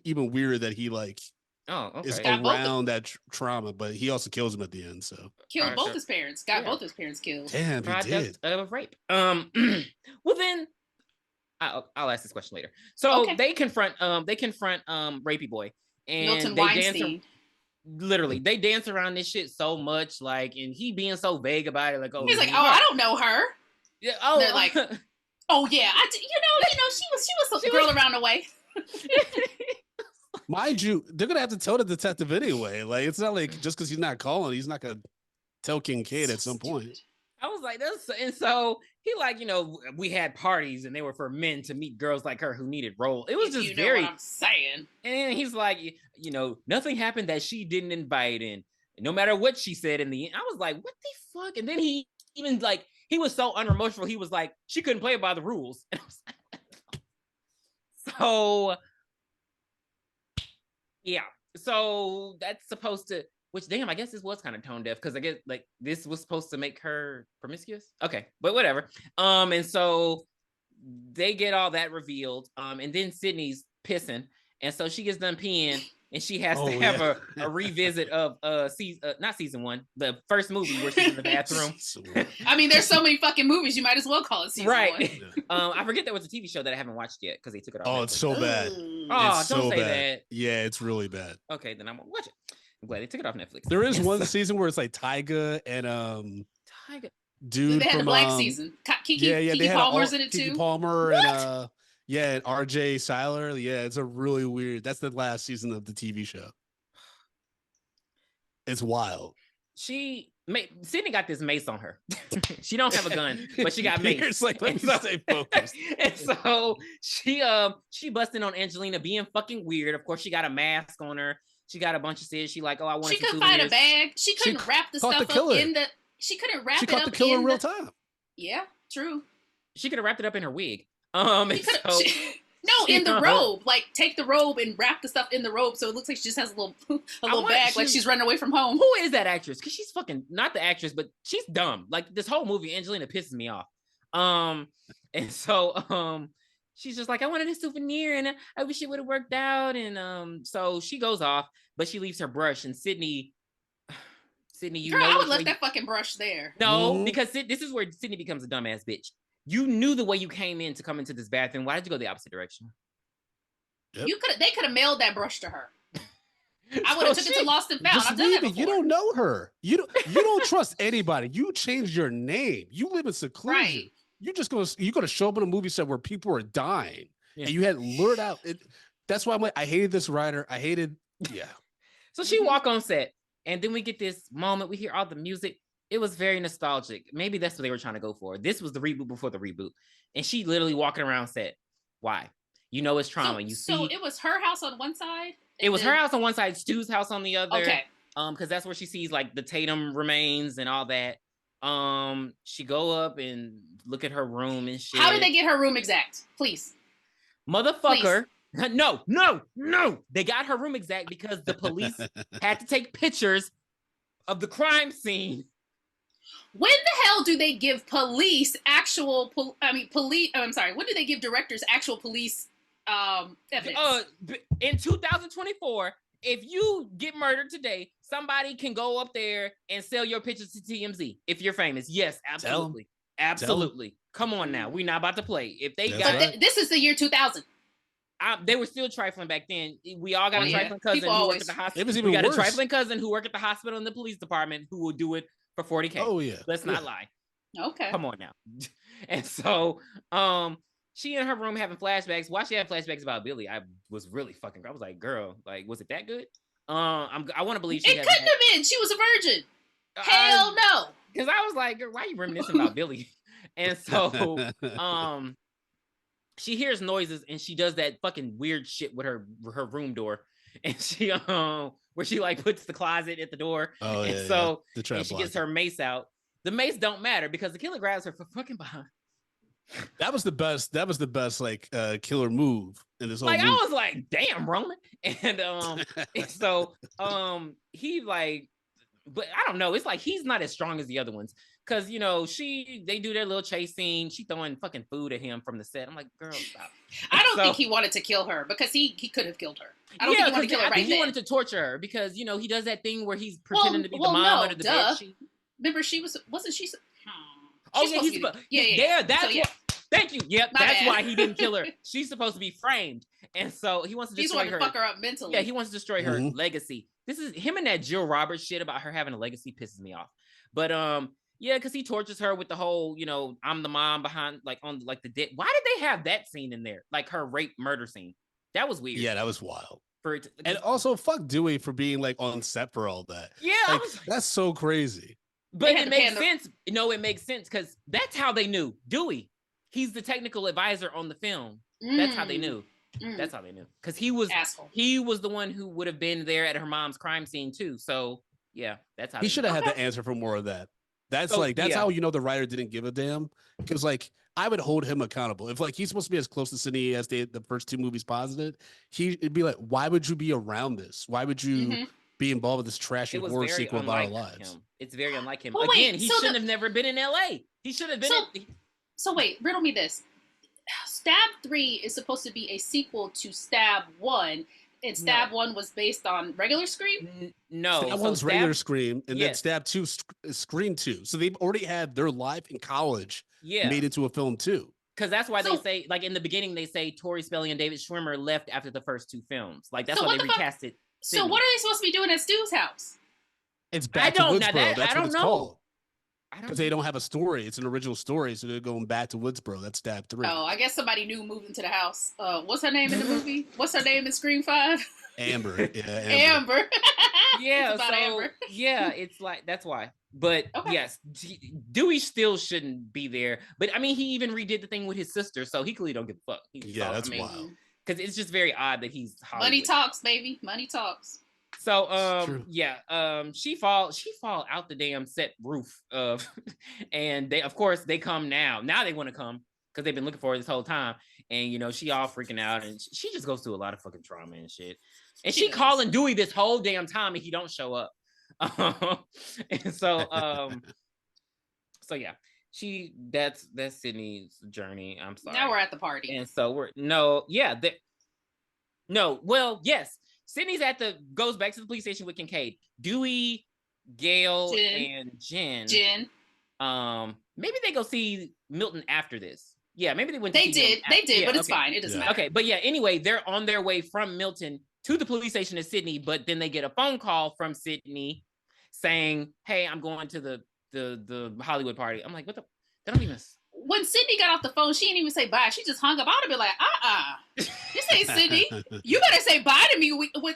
even weirder that he like Oh, okay. is Got both around that trauma, but he also kills him at the end. So Killed both his parents. Got both his parents killed. damn, he did. Of rape. Well then, I'll ask this question later. So they confront rapey boy, and Milton they Weinstein. Literally, they dance around this shit so much, like, and he being so vague about it, like, oh, he's like, oh, I don't know her. Yeah, oh, they're like, oh yeah, she was the girl around the way. Mind you, they're gonna have to tell the detective anyway. Like, it's not like just because he's not calling, he's not gonna tell Kincaid at some point. I was like, and so he like, we had parties and they were for men to meet girls like her who needed roles. It was just very. What I'm saying. And he's like, nothing happened that she didn't invite in. No matter what she said in the end, I was like, what the fuck? And then he even like, he was so unremorseful. He was like, she couldn't play by the rules. And I was like, so. Yeah, so that's supposed to, which damn, I guess this was kind of tone deaf because I guess like this was supposed to make her promiscuous. Okay, but whatever. And so they get all that revealed. And then Sydney's pissing, and so she gets done peeing, and she has to have a revisit of not season 1, the first movie where she's in the bathroom. I mean, there's so many fucking movies, you might as well call it season 1. I forget there was a TV show that I haven't watched yet because they took it off. Oh, it's so bad. Oh, it's don't so say bad. that. Yeah, it's really bad. Okay, then I'm gonna watch it. I'm glad they took it off Netflix. There is one season where it's like Tyga and Tyga. Dude, they had from a black season. Kiki they Palmer's in it Kiki too. Palmer and and RJ Seiler. Yeah, it's a really weird. That's the last season of the TV show. It's wild. Sydney got this mace on her. She don't have a gun, but she got mace. It's like, let me stay focused. And so she busting on Angelina being fucking weird. Of course, she got a mask on her. She got a bunch of shit. She like, oh, I want. She couldn't find a bag. She couldn't wrap the stuff up in the. She couldn't wrap it up. She caught the killer in real time. Yeah, true. She could have wrapped it up in her wig. In the robe. Like, take the robe and wrap the stuff in the robe so it looks like she just has a little bag, like she's running away from home. Who is that actress? Because she's fucking not the actress, but she's dumb. Like, this whole movie, Angelina pisses me off. And so she's just like, I wanted a souvenir and I wish it would have worked out. And so she goes off, but she leaves her brush. And Sydney, Girl, I would left that fucking brush there. No, because this is where Sydney becomes a dumbass bitch. You knew the way you came in to come into this bathroom. Why did you go the opposite direction? Yep. They could have mailed that brush to her. I would have took it to Lost and Found. I've done that before. You don't know her. You don't trust anybody. You changed your name. You live in seclusion. Right. You're gonna show up in a movie set where people are dying, and you had lured out. That's why I'm like, I hated this writer. So she walk on set, and then we get this moment. We hear all the music. It was very nostalgic. Maybe that's what they were trying to go for. This was the reboot before the reboot. And she literally walking around set. Why? It's trauma. So it was her house on one side? It was her house on one side, Stu's house on the other. Okay. Because that's where she sees like the Tatum remains and all that. She go up and look at her room and shit. How did they get her room exact? Please. Motherfucker. Please. No. They got her room exact because the police had to take pictures of the crime scene. When the hell do they give police actual? When do they give directors actual police evidence? In 2024, if you get murdered today, somebody can go up there and sell your pictures to TMZ if you're famous. Yes, absolutely, absolutely. Come on now, we're not about to play. If they this is the year 2000. They were still trifling back then. We all got a trifling cousin who worked at the hospital. It was even worse. A trifling cousin who worked at the hospital and the police department who will do it for 40K. Oh yeah. Let's not lie. Okay. Come on now. And so she in her room having flashbacks. Why she had flashbacks about Billy? I was really fucking. I was like, girl, like, was it that good? I want to believe she. It couldn't have been. She was a virgin. Hell no. Because I was like, girl, why are you reminiscing about Billy? And so she hears noises and she does that fucking weird shit with her room door. And she where she like puts the closet at the door. Oh, and yeah. So yeah. and she gets her mace out. The mace don't matter because the killer grabs her from fucking behind. That was the best like killer move in this whole movie. I was like, damn, Roman. And and so he like, but I don't know, it's like he's not as strong as the other ones Cause they do their little chase scene. She throwing fucking food at him from the set. I'm like, girl, stop. I don't think he wanted to kill her because he could have killed her. I don't think he wanted to kill her right He then. wanted to torture her because he does that thing where he's pretending to be the mom under the bed. Remember, wasn't she? Oh yeah, that's what. Thank you. Yep, that's why he didn't kill her. She's supposed to be framed, and so he wants to destroy her. To fuck her up mentally. Yeah, he wants to destroy her legacy. This is him and that Jill Roberts shit about her having a legacy pisses me off. But yeah, because he tortures her with the whole, I'm the mom behind, like on like the dead. Why did they have that scene in there? Like her rape murder scene. That was weird. Yeah, that was wild. And also, fuck Dewey for being like on set for all that. Yeah, that's so crazy. But it makes sense. No, it makes sense because that's how they knew Dewey. He's the technical advisor on the film. That's how they knew. That's how they knew because he was the one who would have been there at her mom's crime scene too. So yeah, that's how he should have had the answer for more of that. That's how the writer didn't give a damn, because like I would hold him accountable if like he's supposed to be as close to Sydney as the first two movies posited. He'd be like, why would you be around this? Why would you be involved with this trashy horror sequel about our lives? It's very unlike him. Again, he shouldn't have never been in LA. He should have been. So wait, riddle me this: Stab 3 is supposed to be a sequel to Stab 1. And Stab 1 was based on regular Scream? No. Stab 1's regular Scream, and then Stab 2 is Scream 2. So they've already had their life in college made into a film too. Because that's why they say, like in the beginning, they say Tori Spelling and David Schwimmer left after the first two films. Like that's why they recast it. So what are they supposed to be doing at Stu's house? It's back to Woodsboro. That's what it's called. Because they don't have a story. It's an original story, so they're going back to Woodsboro. That's Stab 3. Oh, I guess somebody new moved into the house. What's her name in the movie? What's her name in Scream 5? Amber. Yeah, Amber. Yeah, so Amber. Yeah, it's like that's why. But yes, Dewey still shouldn't be there. But I mean, he even redid the thing with his sister, so he clearly don't give a fuck. That's wild. Because it's just very odd that he's Hollywood. Money talks, baby. Money talks. So she fall out the damn set roof and they of course they come now they want to come because they've been looking for her this whole time, and she all freaking out, and she just goes through a lot of fucking trauma and shit, and she calling Dewey this whole damn time and he don't show up. And so yeah, that's Sydney's journey. I'm sorry, now we're at the party, and so yes, Sydney's goes back to the police station with Kincaid, Dewey, Gail, and Jen. Maybe they go see Milton after this. Yeah, maybe they went. They did, but it's fine. It doesn't matter. Okay, but yeah. Anyway, they're on their way from Milton to the police station in Sydney, but then they get a phone call from Sydney saying, "Hey, I'm going to the Hollywood party." I'm like, what the? They don't even. When Sydney got off the phone, she didn't even say bye. She just hung up. I would have been like, this ain't Sydney. You better say bye to me.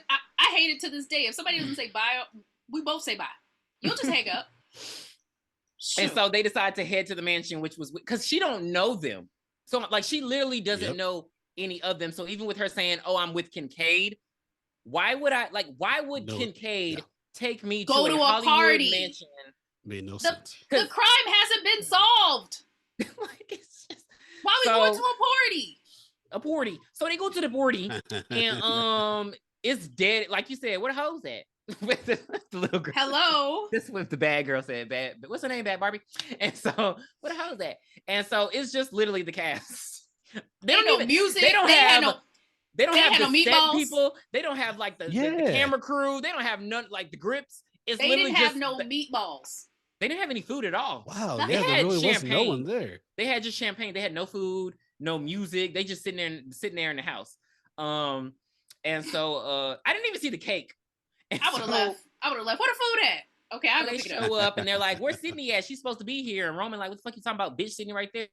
I hate it to this day. If somebody doesn't say bye, we both say bye. You'll just hang up. And so they decide to head to the mansion, which was because she don't know them. So like she literally doesn't know any of them. So even with her saying, "Oh, I'm with Kincaid," why would Kincaid take me to a Hollywood party mansion? Made no sense. The crime hasn't been solved. Like it's just, why are we going to a party? So they go to the party and it's dead. Like you said, where the hoes at? With the little girl. Hello. This was the bad girl said bad. But what's her name? Bad Barbie. And so where the hoes at? And so it's just literally the cast. They don't have music. They don't have the set people. They don't have like the camera crew. They don't have none like the grips. They didn't have no meatballs. They didn't have any food at all. Wow, there really wasn't no one there. They had just champagne. They had no food, no music. They just sitting there in the house. And so I didn't even see the cake. And I would have left. Where the food at? Okay, I'll go pick it up. They show up and they're like, "Where's Sydney at? She's supposed to be here." And Roman like, "What the fuck you talking about, bitch? Sydney right there."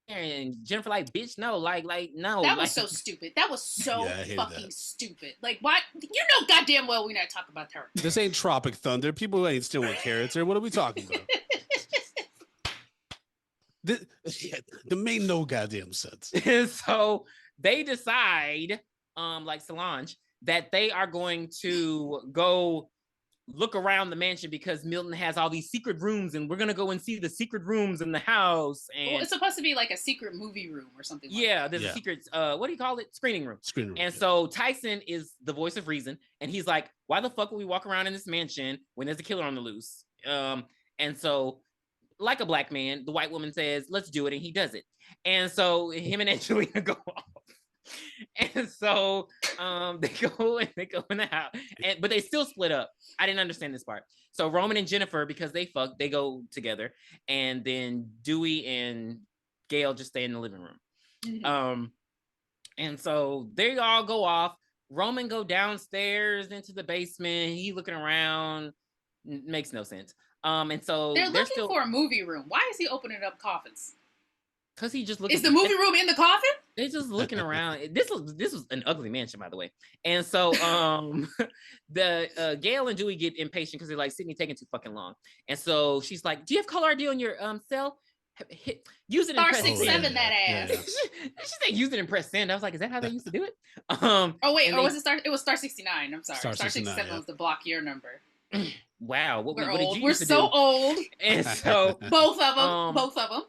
And Jennifer like, "Bitch, no, like no." That was so stupid. That was so fucking stupid. Like, why? You know goddamn well we're not talking about her. This ain't Tropic Thunder. People ain't stealing carrots here. What are we talking about? That made no goddamn sense. And so they decide, like Solange, that they are going to go look around the mansion because Milton has all these secret rooms, and we're gonna go and see the secret rooms in the house. And it's supposed to be like a secret movie room or something. There's a secret. What do you call it? Screening room. And so Tyson is the voice of reason, and he's like, "Why the fuck would we walk around in this mansion when there's a killer on the loose?" And so like a black man, the white woman says, let's do it. And he does it. And so him and Angelina go off. And so they go in the house, but they still split up. I didn't understand this part. So Roman and Jennifer, because they fuck, they go together, and then Dewey and Gail just stay in the living room. Mm-hmm. And so they all go off. Roman go downstairs into the basement. He looking around, makes no sense. And so they're looking for a movie room. Why is he opening up coffins? Because he just looking. Is the movie room in the coffin? They're just looking around. This was an ugly mansion, by the way. And so the Gail and Dewey get impatient because they're like, Sydney taking too fucking long. And so she's like, do you have caller ID on your cell? Use it. Star 67 that ass. Yeah. She said use it and press send. I was like, is that how they used to do it? Oh wait, or was it Star? It was Star 69. I'm sorry. Star 67 was the block year number. Wow, what did you used to do? We're so old. And so both of them.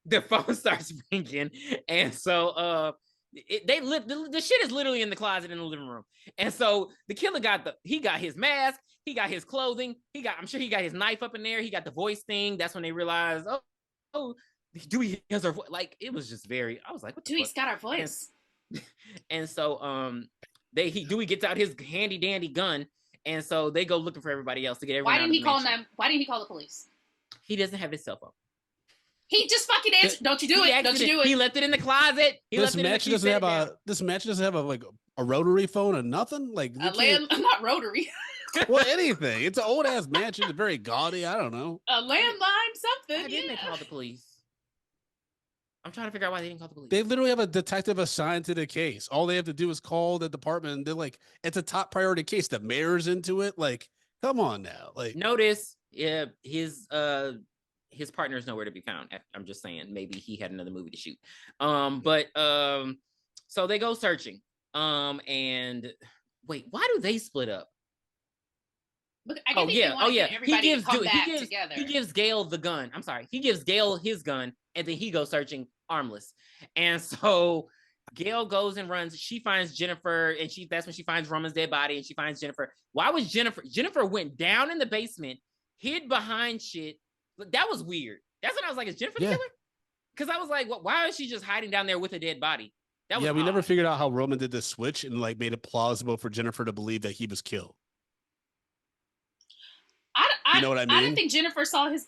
The phone starts ringing, and so the shit is literally in the closet in the living room. And so the killer got his mask, he got his clothing, I'm sure he got his knife up in there, he got the voice thing. That's when they realized, oh, Dewey has our voice. Like, it was just very, I was like, what the Dewey's got our voice. And so Dewey gets out his handy dandy gun, and so they go looking for everybody else to get everyone. Why didn't he call the police? He doesn't have his cell phone. He just fucking answered. Don't you do it? Don't you do it? He left it in the closet. This match doesn't have a rotary phone or nothing. Like not rotary. Well, anything. It's an old ass mansion. It's very gaudy. I don't know. A landline, something. Why didn't they call the police? I'm trying to figure out why they didn't call the police. They literally have a detective assigned to the case. All they have to do is call the department, and they're like, it's a top priority case. The mayor's into it. Like, come on now. Like, notice, yeah, his partner is nowhere to be found. I'm just saying, maybe he had another movie to shoot. So they go searching. And wait, why do they split up? Look, he gives Gail the gun. I'm sorry. He gives Gail his gun, and then he goes searching armless. And so Gail goes and runs. She finds Jennifer, and that's when she finds Roman's dead body, and she finds Jennifer. Why was Jennifer went down in the basement, hid behind shit. That was weird. That's when I was like, is Jennifer the killer? Because I was like, why is she just hiding down there with a dead body? That was we never figured out how Roman did the switch and like made it plausible for Jennifer to believe that he was killed. You know what I mean? I didn't think Jennifer saw his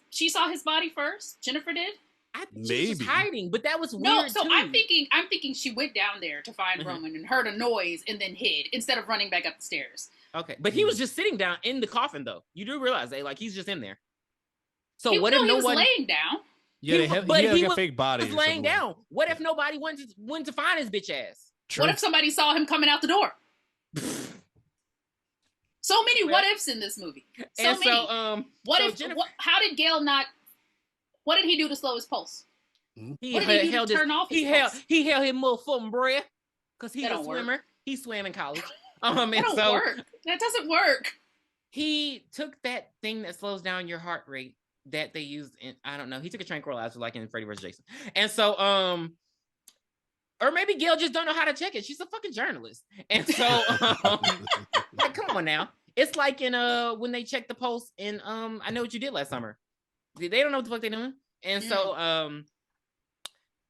body first. Jennifer did. I think she was just hiding, but that was weird. No, so too. I'm thinking she went down there to find Roman and heard a noise and then hid instead of running back up the stairs. Okay, but he was just sitting down in the coffin, though. You do realize he's just in there. So what if no one was laying down? Yeah, he had a fake body. He was laying down. What if nobody went to find his bitch ass? True. What if somebody saw him coming out the door? So many what ifs in this movie. So many. How did Gail not? What did he do to slow his pulse? He held his motherfucking breath because he's a swimmer. Work. He swam in college. That doesn't work. He took that thing that slows down your heart rate that they used in, I don't know. He took a tranquilizer like in Freddy vs. Jason. And so, or maybe Gail just don't know how to check it. She's a fucking journalist. And so, like, come on now. It's like in when they check the pulse in I Know What You Did Last Summer. They don't know what the fuck they're doing. And so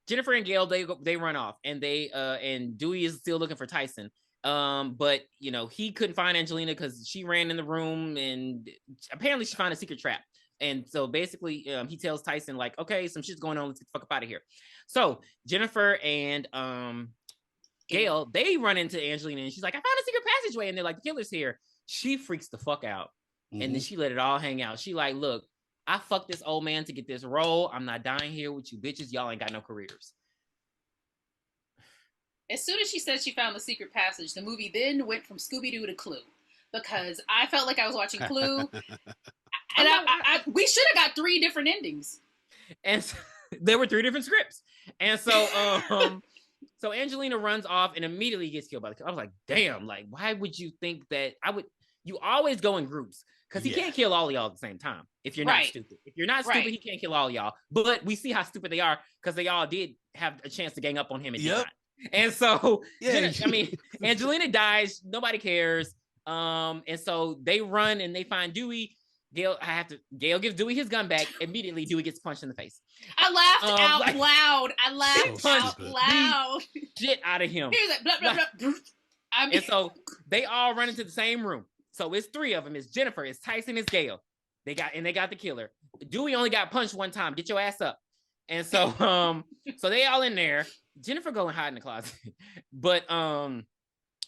Jennifer and Gail, they run off, and and Dewey is still looking for Tyson. But he couldn't find Angelina because she ran in the room, and apparently she found a secret trap. And so basically, he tells Tyson, like, okay, some shit's going on. Let's get the fuck up out of here. So Jennifer and Gail, they run into Angelina, and she's like, I found a secret passageway. And they're like, the killer's here. She freaks the fuck out. Mm-hmm. And then she let it all hang out. She like, look, I fucked this old man to get this role. I'm not dying here with you bitches. Y'all ain't got no careers. As soon as she said she found the secret passage, the movie then went from Scooby-Doo to Clue. Because I felt like I was watching Clue. And we should have got 3 different endings. And so, there were 3 different scripts. And so so Angelina runs off and immediately gets killed by the killer. I was like, damn, like, why would you think that you always go in groups? Because he can't kill all of y'all at the same time. If you're not stupid. If you're not stupid, he can't kill all of y'all. But we see how stupid they are because they all did have a chance to gang up on him and did not. And so, Angelina dies. Nobody cares. And so they run and they find Dewey. Gail gives Dewey his gun back. Immediately, Dewey gets punched in the face. I laughed out like, loud. I laughed so out stupid. loud. Shit out of him. He was like, blah, blah, blah. I mean, And so they all run into the same room. So it's three of them. It's Jennifer, it's Tyson, it's Gail. They got the killer. Dewey only got punched one time. Get your ass up. And so so they all in there. Jennifer go and hide in the closet. But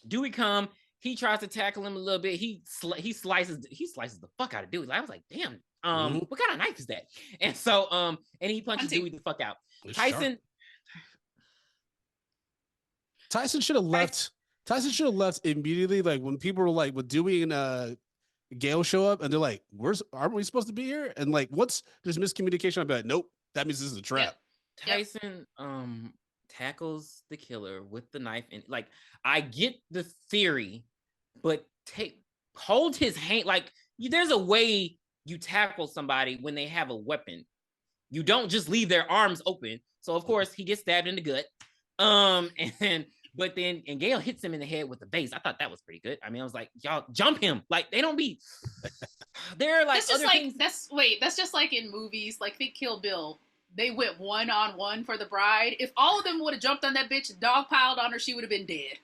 Dewey come, he tries to tackle him a little bit. He slices the fuck out of Dewey. I was like, damn, what kind of knife is that? And so and he punches Dewey the fuck out. Tyson should have left. Tyson should have left immediately. Like when people were like, with Dewey and Gail show up, and they're like, aren't we supposed to be here? And like, there's miscommunication. I'm like, nope, that means this is a trap. Tyson tackles the killer with the knife, and like, I get the theory, but hold his hand. Like, there's a way you tackle somebody when they have a weapon. You don't just leave their arms open. So of course he gets stabbed in the gut. But then Gail hits him in the head with the base. I thought that was pretty good. I mean, I was like, y'all jump him. Like, they don't be. They're like, that's just like in movies. Like, think Kill Bill. They went 1-on-1 for the bride. If all of them would have jumped on that bitch, dog piled on her, she would have been dead.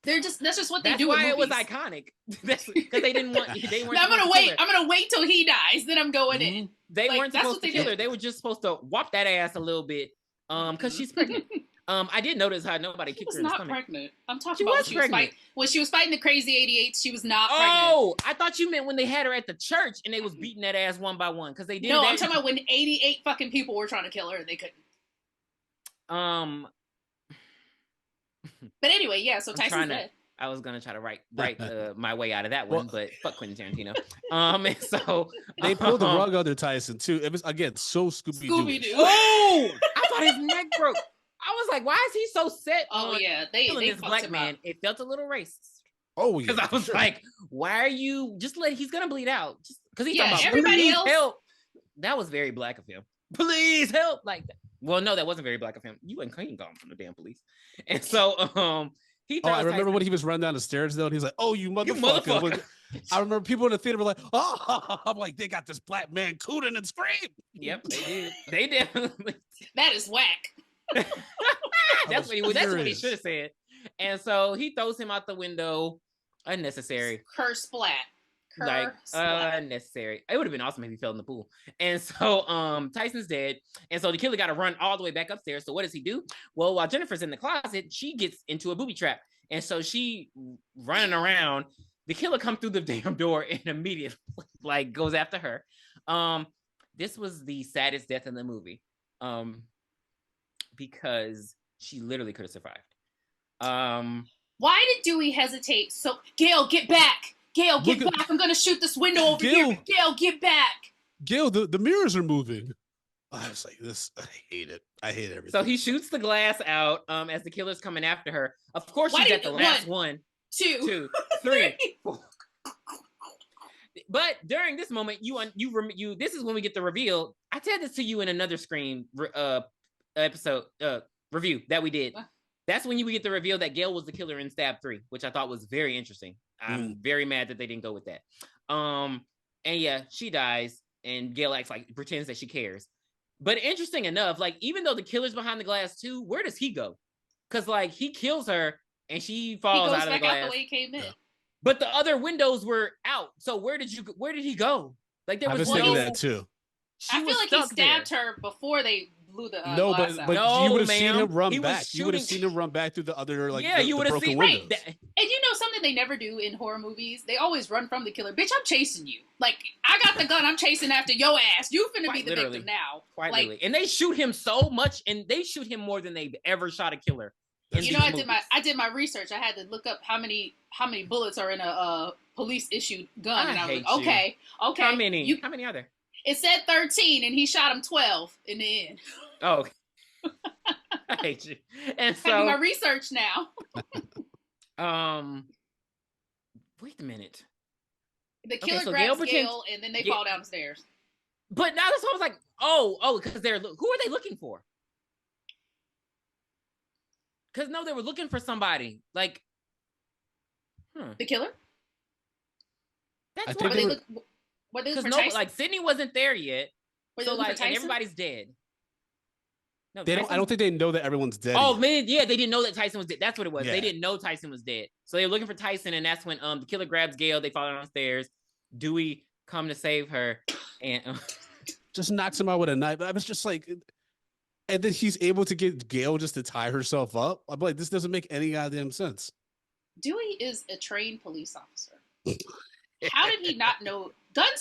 That's just what they do. That's why it was iconic. That's because they didn't want. They weren't. I'm gonna wait till he dies. Then I'm going in. They weren't supposed to kill her. They were just supposed to whop that ass a little bit. Because she's pregnant. I did notice how nobody kicked her in the stomach. She was not pregnant. I'm talking about when she was fighting the crazy 88. She was not pregnant. Oh, I thought you meant when they had her at the church and they was beating that ass one by one because they did. No, I'm talking about when 88 fucking people were trying to kill her and they couldn't. But anyway, yeah. So Tyson's dead. I was gonna try to write my way out of that one, but fuck Quentin Tarantino. And so they pulled the rug under Tyson too. It was again so Scooby-Doo. Oh, I thought his neck broke. I was like, why is he so set on killing this black man? It felt a little racist. Oh yeah. Because I was like, why are you he's gonna bleed out? Just because he's talking about everybody else help. That was very black of him. Please help. Like that. Well, no, that wasn't very black of him. You ain't clean gone from the damn police. And so I remember when he was running down the stairs though, and he's like, "Oh, you motherfucker!" I remember people in the theater were like, "Oh," I'm like, they got this black man cooting and scream. Yep, they did. They definitely. That is whack. That's what he should have said. And so he throws him out the window. Unnecessary. Curse splat. Unnecessary. It would have been awesome if he fell in the pool. And so Tyson's dead. And so the killer got to run all the way back upstairs. So what does he do? Well, while Jennifer's in the closet, she gets into a booby trap. And so she running around. The killer comes through the damn door and immediately goes after her. This was the saddest death in the movie. Because she literally could have survived. Why did Dewey hesitate? So Gail, get back. Gail, get back. I'm gonna shoot this window over here. Gail, get back. Gail, the mirrors are moving. I was like, I hate it. I hate everything. So he shoots the glass out as the killer's coming after her. Of course, she's at the last one, two, three. But during this moment, this is when we get the reveal. I said this to you in another Scream episode review that we did. That's when you would get the reveal that Gail was the killer in Stab 3, which I thought was very interesting. I'm very mad that they didn't go with that. And yeah, she dies, and Gail pretends that she cares. But interesting enough, even though the killer's behind the glass too, where does he go? Because he kills her and she falls out of the glass. He goes back out the way he came in. Yeah. But the other windows were out. So where did he go? There was thinking that too. I feel like he stabbed her before they blew the no, glass but out. You would have seen him run back. You would have seen him run back through the other you would have seen windows. Right. And you know something they never do in horror movies? They always run from the killer. Bitch, I'm chasing you. I got the gun. I'm chasing after your ass. You finna be the victim now. Quite literally. And they shoot him so much, and they shoot him more than they've ever shot a killer. I did my research. I had to look up how many bullets are in a police issued gun, and I was like, okay. How many? How many are there? It said 13, and he shot him 12 in the end. Oh, I hate you. And so I do my research now. Wait a minute. The killer grabs Gail, and then they fall down the stairs. But now that's what I was like, oh, because who are they looking for? Because no, they were looking for somebody. The killer? That's what they look. Were they looking Because for Tyson? like Sydney wasn't there yet. Were they So looking like, for and Tyson? everybody's dead. No, They don't. I don't think they know that everyone's dead. Oh yet. man, yeah, they didn't know that Tyson was dead. That's what it was. Yeah. They didn't know Tyson was dead. So they were looking for Tyson, and that's when the killer grabs Gail. They fall downstairs. Dewey come to save her, and just knocks him out with a knife. I was just like, and then he's able to get Gail just to tie herself up. I'm like, this doesn't make any goddamn sense. Dewey is a trained police officer. How did he not know? Guns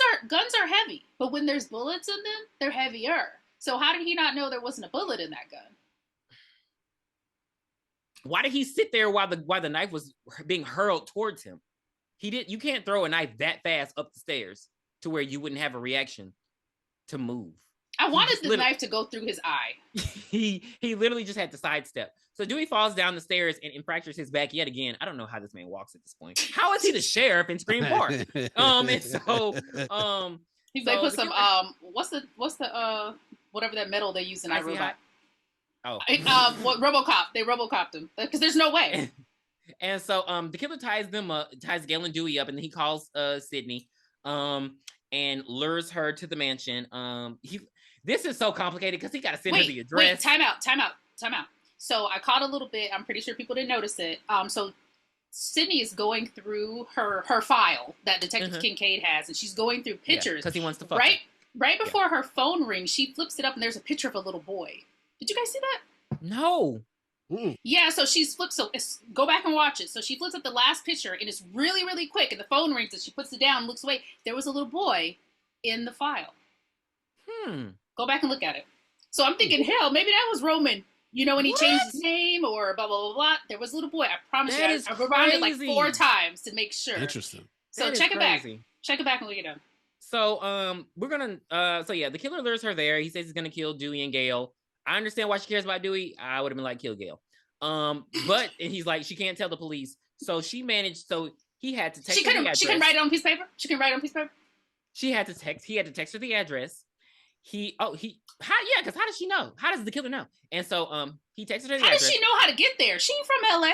are heavy, but when there's bullets in them, they're heavier. So how did he not know there wasn't a bullet in that gun? Why did he sit there while the knife was being hurled towards him? You can't throw a knife that fast up the stairs to where you wouldn't have a reaction to move. I wanted the knife to go through his eye. He literally just had to sidestep. So Dewey falls down the stairs and fractures his back yet again. I don't know how this man walks at this point. How is he the sheriff in Scream 4? And so they put some what's the whatever that metal they use in iRobot. What RoboCop? They RoboCopped him because there's no way. And so the killer ties Gail and Dewey up, and then he calls Sydney and lures her to the mansion. This is so complicated because he got to send her the address. Time out. So I caught a little bit. I'm pretty sure people didn't notice it. So Sydney is going through her file that Detective Kincaid has, and she's going through pictures because he wants to fuck right. Right before her phone rings, she flips it up, and there's a picture of a little boy. Did you guys see that? No. Yeah, so she's flipped. So go back and watch it. So she flips up the last picture, and it's really, really quick. And the phone rings, and she puts it down, looks away. There was a little boy in the file. Go back and look at it. So I'm thinking, hell, maybe that was Roman. You know, when he changed his name or blah, blah, blah, blah. There was a little boy. I promise you. I rewound it like 4 times to make sure. Interesting. So check it back. Check it back and look it up. So we're gonna the killer lures her there. He says he's gonna kill Dewey and Gail. I understand why she cares about Dewey. I would have been like, kill Gail. But and he's like, she can't tell the police. So she managed. So he had to text. She can write it on a piece of paper. She had to text. He had to text her the address. Because how does she know? How does the killer know? And so he texted her the address. How does she know how to get there? She ain't from LA.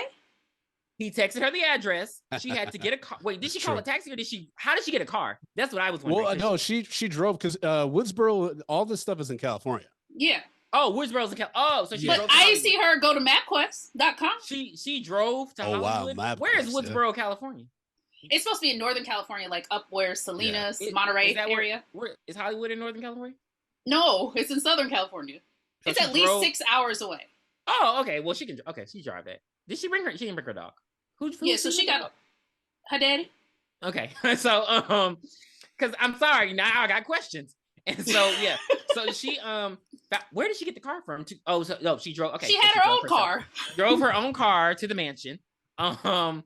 He texted her the address. She had to get a car. Wait, did she call a taxi or how did she get a car? That's what I was wondering. Well, no, she drove because Woodsboro, all this stuff is in California. Yeah. Oh, Woodsboro's in California. Oh, so she drove. But I see her go to MapQuest.com. She drove to Hollywood. Wow, where is Woodsboro, California? It's supposed to be in Northern California, like up where Salinas, Monterey area. Where is Hollywood in Northern California? No, it's in Southern California. So it's at least 6 hours away. Oh, okay. Well, she can. Okay, she drive that. Did she bring her? She didn't bring her dog. So she got her daddy. Okay, so because I'm sorry, now I got questions, and so so she where did she get the car from? She drove. Okay, she had her own car. Drove her own car to the mansion. God,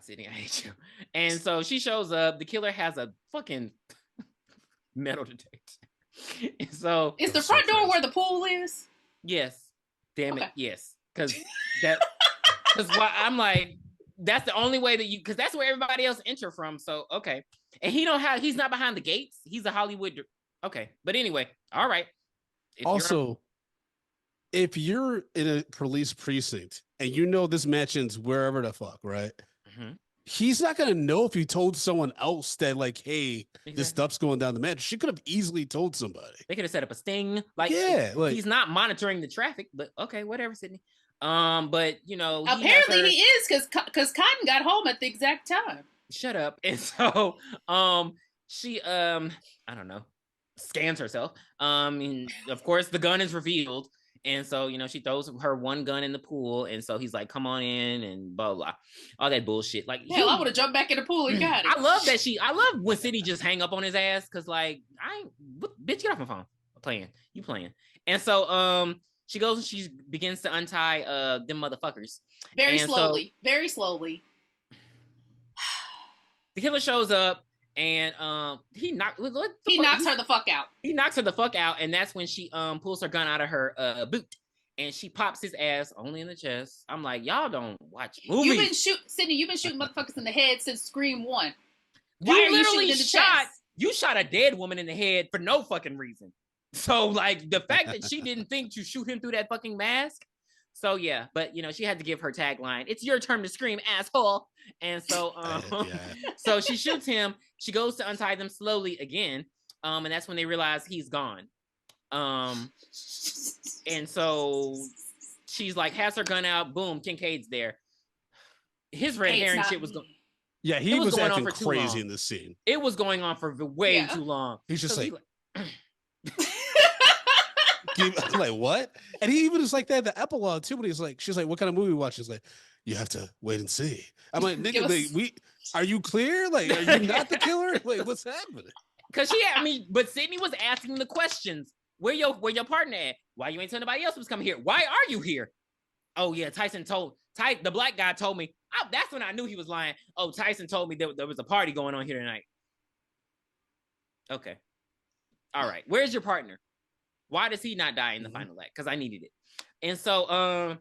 Sydney, I hate you. And so she shows up. The killer has a fucking metal detector. And so is the front door where the pool is? Yes. Damn it. Yes. Because why I'm like, that's the only way that because that's where everybody else enter from. So okay. And he's not behind the gates. He's a Hollywood. Okay. But anyway, all right. If you're in a police precinct and you know this mansion's wherever the fuck, right? Mm-hmm. He's not gonna know if you told someone else that, like, hey, this stuff's going down the mansion. She could have easily told somebody. They could have set up a sting. He's not monitoring the traffic, but okay, whatever, Sydney. But apparently he is because Cotton got home at the exact time. Shut up. And so she I don't know, scans herself. And of course the gun is revealed. And so, she throws her one gun in the pool. And so he's like, come on in and blah, blah, all that bullshit. Like, hell, I would have jumped back in the pool and got it. I love when City just hang up on his ass. Cause like, bitch, get off my phone. You playing. And so, she goes and she begins to untie, them motherfuckers. Very slowly. The killer shows up. And he knocks her the fuck out. He knocks her the fuck out, and that's when she pulls her gun out of her boot, and she pops his ass only in the chest. I'm like, y'all don't watch movies. Sydney, you've been shooting motherfuckers in the head since Scream 1. You shot a dead woman in the head for no fucking reason. So like the fact that she didn't think to shoot him through that fucking mask So yeah, but she had to give her tagline. It's your turn to scream, asshole. And so, so she shoots him. She goes to untie them slowly again. And that's when they realize he's gone. And so she's like, has her gun out. Boom, Kincaid's there. His red herring shit was going. Yeah, he was going acting crazy in this scene. It was going on for way too long. He's just like, like what? And he even was like that in the epilogue too. But she's like, what kind of movie we watch? She's like, you have to wait and see. I'm like, nigga, are you clear? Like, are you not the killer? Like, what's happening? Because but Sydney was asking the questions. Where your partner at? Why you ain't telling nobody else was coming here? Why are you here? Oh yeah, the black guy told me. That's when I knew he was lying. Oh, Tyson told me there was a party going on here tonight. Okay. All right. Where's your partner? Why does he not die in the final act? Because I needed it. And so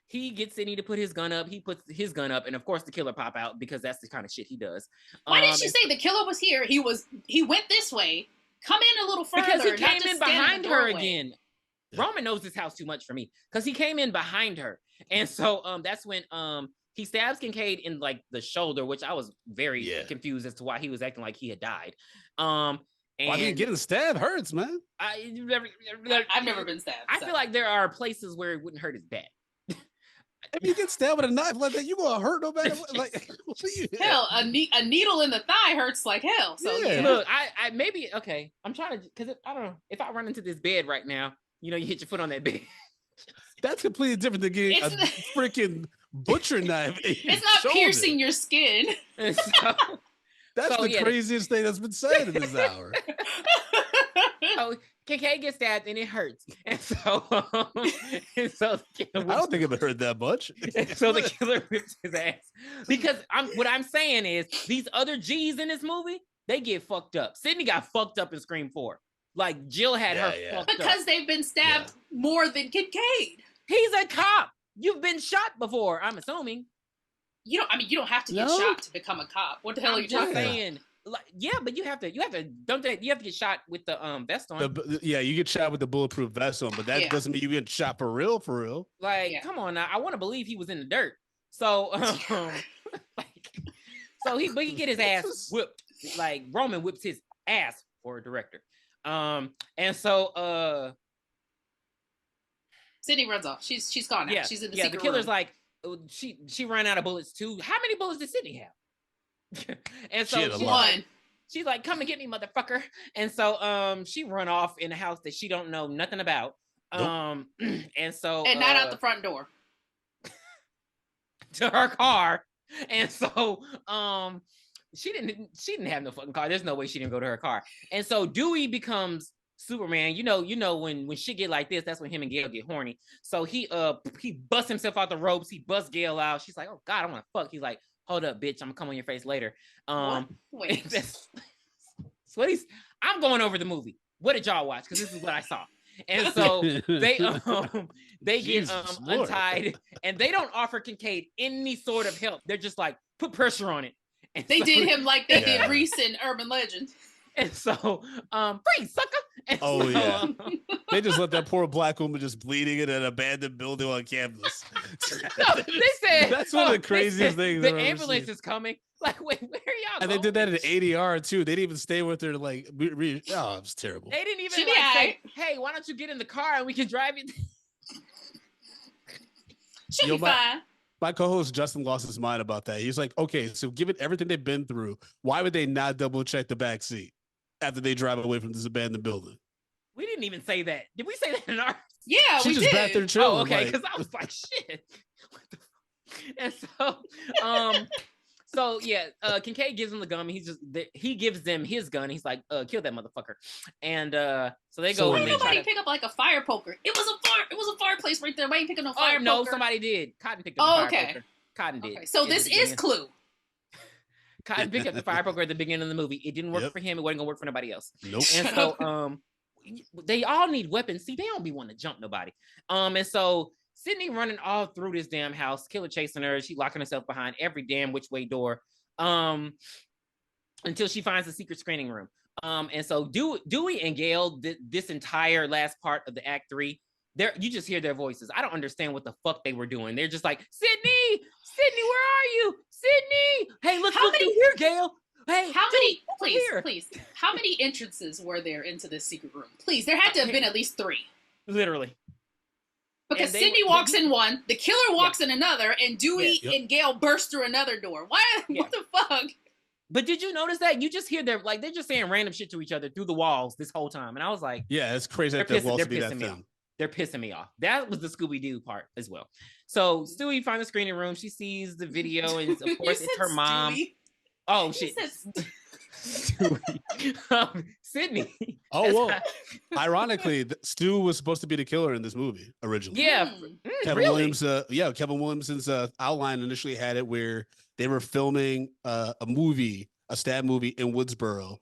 he gets Sydney to put his gun up. He puts his gun up, and of course the killer pop out because that's the kind of shit he does. Why didn't she say the killer was here? He went this way. Come in a little further. Because he came in behind her again. Roman knows this house too much for me because he came in behind her. And so that's when he stabs Kincaid in like the shoulder, which I was very confused as to why he was acting like he had died. And I mean, getting stabbed hurts, man. I've never been stabbed. I feel like there are places where it wouldn't hurt as bad. If you get stabbed with a knife like that, you gonna hurt no matter what. Like, hell, a needle in the thigh hurts like hell. So look, I maybe okay. I'm trying to because I don't know if I run into this bed right now. You hit your foot on that bed. That's completely different than getting a freaking butcher knife. It's not piercing your skin. That's the craziest thing that's been said in this hour. So Kincaid gets stabbed and it hurts, and so the killer I don't think it hurt that much. And so the killer whips his ass because what I'm saying is these other G's in this movie they get fucked up. Sydney got fucked up in Scream 4. Like Jill had her fucked up because they've been stabbed more than Kincaid. He's a cop. You've been shot before. I'm assuming. You don't have to get shot to become a cop. What the hell are you talking about? Like, but you have to get shot with the vest on. You get shot with the bulletproof vest on, but that doesn't mean you get shot for real. Like, come on now. I want to believe he was in the dirt. So he get his ass whipped. Like Roman whips his ass for a director. And so Sydney runs off. She's gone now. She's in the secret the killer's room. like she ran out of bullets too. How many bullets did Sydney have? And so she's like, come and get me, motherfucker. And so she run off in a house that she don't know nothing about. And not out the front door. To her car. And so she didn't have no fucking car. There's no way she didn't go to her car. And so Dewey becomes Superman. You know when shit get like this, that's when him and Gail get horny. So he busts himself out the ropes. He busts Gail out. She's like, oh God, I want to fuck. He's like, hold up, bitch, I'm gonna come on your face later. Wait. I'm going over the movie. What did y'all watch? Because this is what I saw. And so they get untied, and they don't offer Kincaid any sort of help. They're just like, put pressure on it. And they did him like they did Reese in Urban Legend. And so, freeze, sucker. And they just let that poor black woman just bleeding in an abandoned building on campus. No, they said that's one of the craziest things. The ambulance is coming. Like, wait, where are y'all? And they did that in ADR too. They didn't even stay with her. Like, it was terrible. They didn't even say, "Hey, why don't you get in the car and we can drive you?" She'll be fine. My co-host Justin lost his mind about that. He's like, okay, so given everything they've been through, why would they not double check the back seat after they drive away from this abandoned building? We didn't even say that. Did we say that in our? Yeah, she we just did. back there chilling. Oh, okay, because I was like, shit. What the fuck? And so, so yeah, Kincaid gives him the gun. He gives them his gun. He's like, kill that motherfucker. And so they go. Why didn't nobody pick up like a fire poker? It was a fireplace right there. Why didn't pick up no fire poker? No, somebody did. Cotton picked up the fire poker. Cotton did. Okay, so this is Clue. Cotton picked up the fire poker at the beginning of the movie. It didn't work for him. It wasn't gonna work for nobody else. Nope. And so they all need weapons. See, they don't be wanting to jump nobody. And so Sydney running all through this damn house, killer chasing her. She locking herself behind every damn which way door. Until she finds the secret screening room. And so Dewey and Gail, this entire last part of the Act 3, you just hear their voices. I don't understand what the fuck they were doing. They're just like, Sydney, where are you? Sydney, hey, let's look through here, Gail. Hey, how many? Please. How many entrances were there into this secret room? Please, there had to have been at least 3. Literally. Because Sydney walks in one, the killer walks in another, and Dewey and Gail burst through another door. Why? What the fuck? But did you notice that? You just hear they're just saying random shit to each other through the walls this whole time. And I was like, yeah, it's crazy that walls to be that thin. They're pissing me off. That was the Scooby-Doo part as well. So Stewie finds the screening room. She sees the video, and of course it's her mom. Stewie? Oh shit. Sydney. Oh, well. Ironically, Stu was supposed to be the killer in this movie originally. Yeah. Kevin Williamson's outline initially had it where they were filming a stab movie in Woodsboro,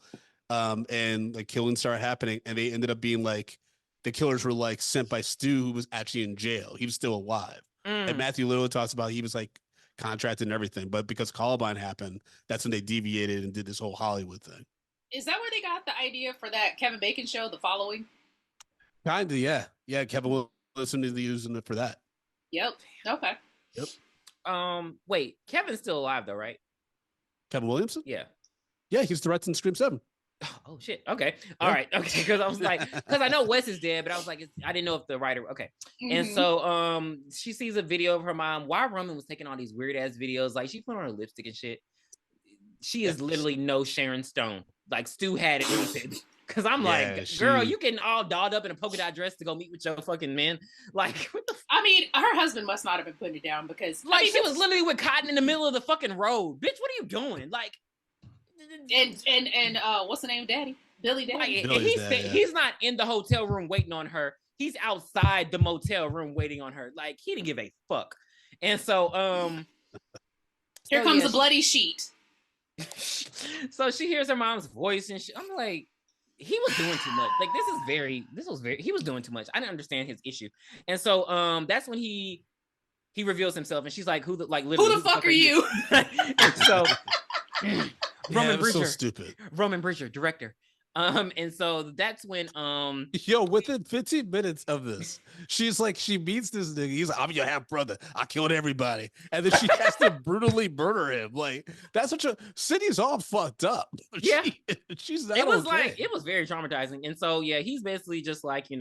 and like killing started happening, and they ended up being like the killers were like sent by Stu, who was actually in jail. He was still alive. And Matthew literally talks about he was like contracted and everything, but because Columbine happened, that's when they deviated and did this whole Hollywood thing. Is that where they got the idea for that Kevin Bacon show, The Following? Kinda, yeah. Yeah, Kevin Williamson is using it for that. Yep. Okay. Yep. Wait, Kevin's still alive though, right? Kevin Williamson? Yeah. Yeah, he's directing Scream 7. Oh shit. Okay. All right. Okay. Because I was like, because I know Wes is dead, but I was like, I didn't know if the writer. Okay. And so she sees a video of her mom while Roman was taking all these weird ass videos. Like she put on her lipstick and shit. She is literally no Sharon Stone. Like Stu had it when he said. Because I'm like, girl, you getting all dolled up in a polka dot dress to go meet with your fucking man. Like, what the I mean, her husband must not have been putting it down because like she was literally with Cotton in the middle of the fucking road. Bitch, what are you doing? Like, and what's the name, Daddy? Billy Daddy. Like, he's not in the hotel room waiting on her. He's outside the motel room waiting on her. Like, he didn't give a fuck. And so here comes the bloody sheet. So she hears her mom's voice and I'm like, he was doing too much. Like, he was doing too much. I didn't understand his issue. And so that's when he reveals himself and she's like, who the fuck are you? And so Roman Bridger, so stupid. Roman Bridger, director. And so that's when within 15 minutes of this, she's like, she meets this nigga. He's like, I'm your half brother. I killed everybody. And then she has to brutally murder him. Like, that's such a City's all fucked up. Yeah. She's not it was okay. like, it was very traumatizing. And so yeah, he's basically just like, she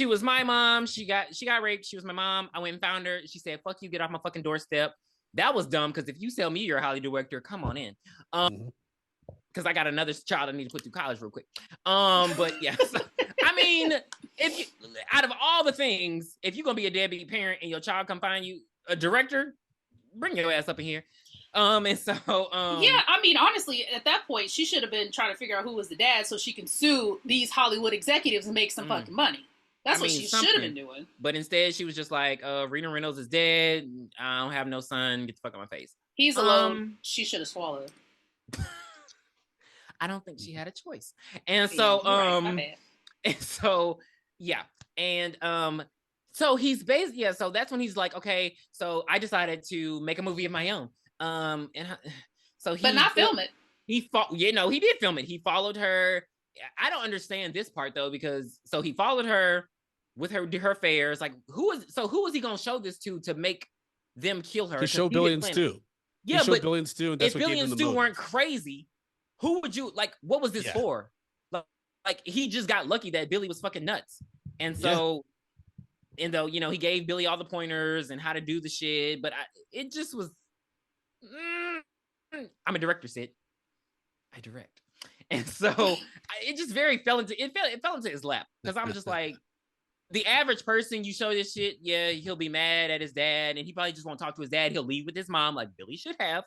was my mom. She got raped. She was my mom. I went and found her. She said, fuck you, get off my fucking doorstep. That was dumb because if you tell me you're a Hollywood director, come on in. Because I got another child I need to put through college real quick. But yeah, so, I mean, out of all the things, if you're gonna be a deadbeat parent and your child come find you a director, bring your ass up in here. And so yeah, I mean, honestly, at that point, she should have been trying to figure out who was the dad so she can sue these Hollywood executives and make some fucking money. That's what she should have been doing. But instead, she was just like, Rena Reynolds is dead. I don't have no son. Get the fuck out of my face. He's alone. She should have swallowed. I don't think she had a choice. And so, and so, yeah. And so he's basically, yeah, so that's when he's like, okay, so I decided to make a movie of my own. But not film it. He did film it. He followed her. I don't understand this part though, because so he followed her with her affairs. Like, who was he gonna show this to make them kill her? To show Billy and Stu. Yeah, but Billy and Stu, and that's if Billy and Stu weren't crazy, who would you like? What was this for? Like he just got lucky that Billy was fucking nuts, and so, and though he gave Billy all the pointers and how to do the shit, but it just was. I'm a director, Sid. I direct, and so it just fell into his lap because I'm just like. The average person, you show this shit, yeah, he'll be mad at his dad, and he probably just won't talk to his dad. He'll leave with his mom, like Billy should have.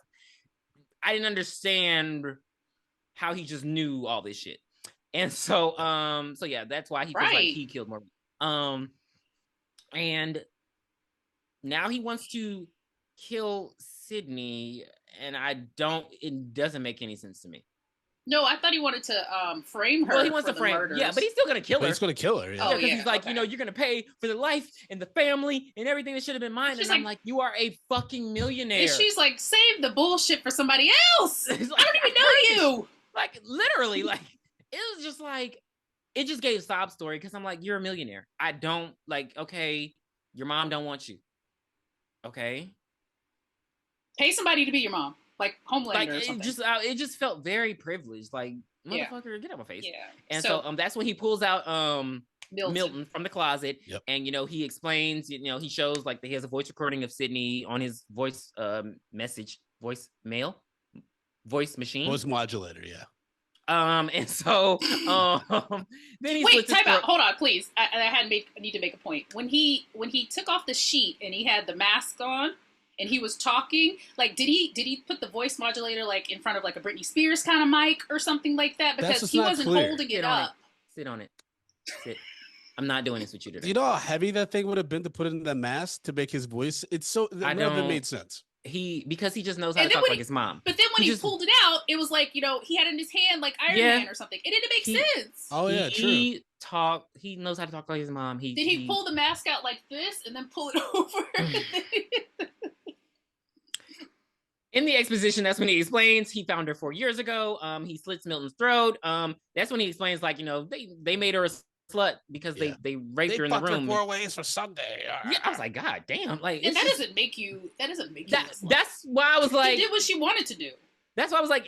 I didn't understand how he just knew all this shit, and so yeah, that's why he feels like he killed more. And now he wants to kill Sydney, and it doesn't make any sense to me. No, I thought he wanted to frame her. Well, he wants to frame her. Yeah, but he's still going to kill her. He's going to kill her. Yeah, because he's like, you're going to pay for the life and the family and everything that should have been mine. She's and I'm like, you are a fucking millionaire. And she's like, save the bullshit for somebody else. I don't even know you. Like, literally, like, it was just like, it just gave sob story because I'm like, you're a millionaire. I don't like. Okay, your mom don't want you. Okay, Pay somebody to be your mom, like Homelander like or something. it just felt very privileged. Like motherfucker, get out my face. Yeah. And so that's when he pulls out Milton from the closet, and he explains. He shows like he has a voice recording of Sydney on his voice voice machine, voice modulator. Yeah. And so then he time out. Hold on, please. I need to make a point. When he took off the sheet and he had the mask on and he was talking, like did he put the voice modulator like in front of like a Britney Spears kind of mic or something like that? Because he wasn't holding it up. Sit on it. Sit. I'm not doing this with you today. Do you know how heavy that thing would have been to put in the mask to make his voice? It's so none of it made sense. Because he just knows how to talk like his mom. But then when he pulled it out, it was like, he had in his hand like Iron Man or something. It didn't make sense. Oh yeah, true. He knows how to talk like his mom. Did he pull the mask out like this and then pull it over? In the exposition, that's when he explains he found her 4 years ago. He slits Milton's throat. That's when he explains like, they made her a slut because they raped her in the room. 4 ways for Sunday. Yeah, I was like, God damn! Like, and that doesn't make you. That's why I was like, he did what she wanted to do. That's why I was like,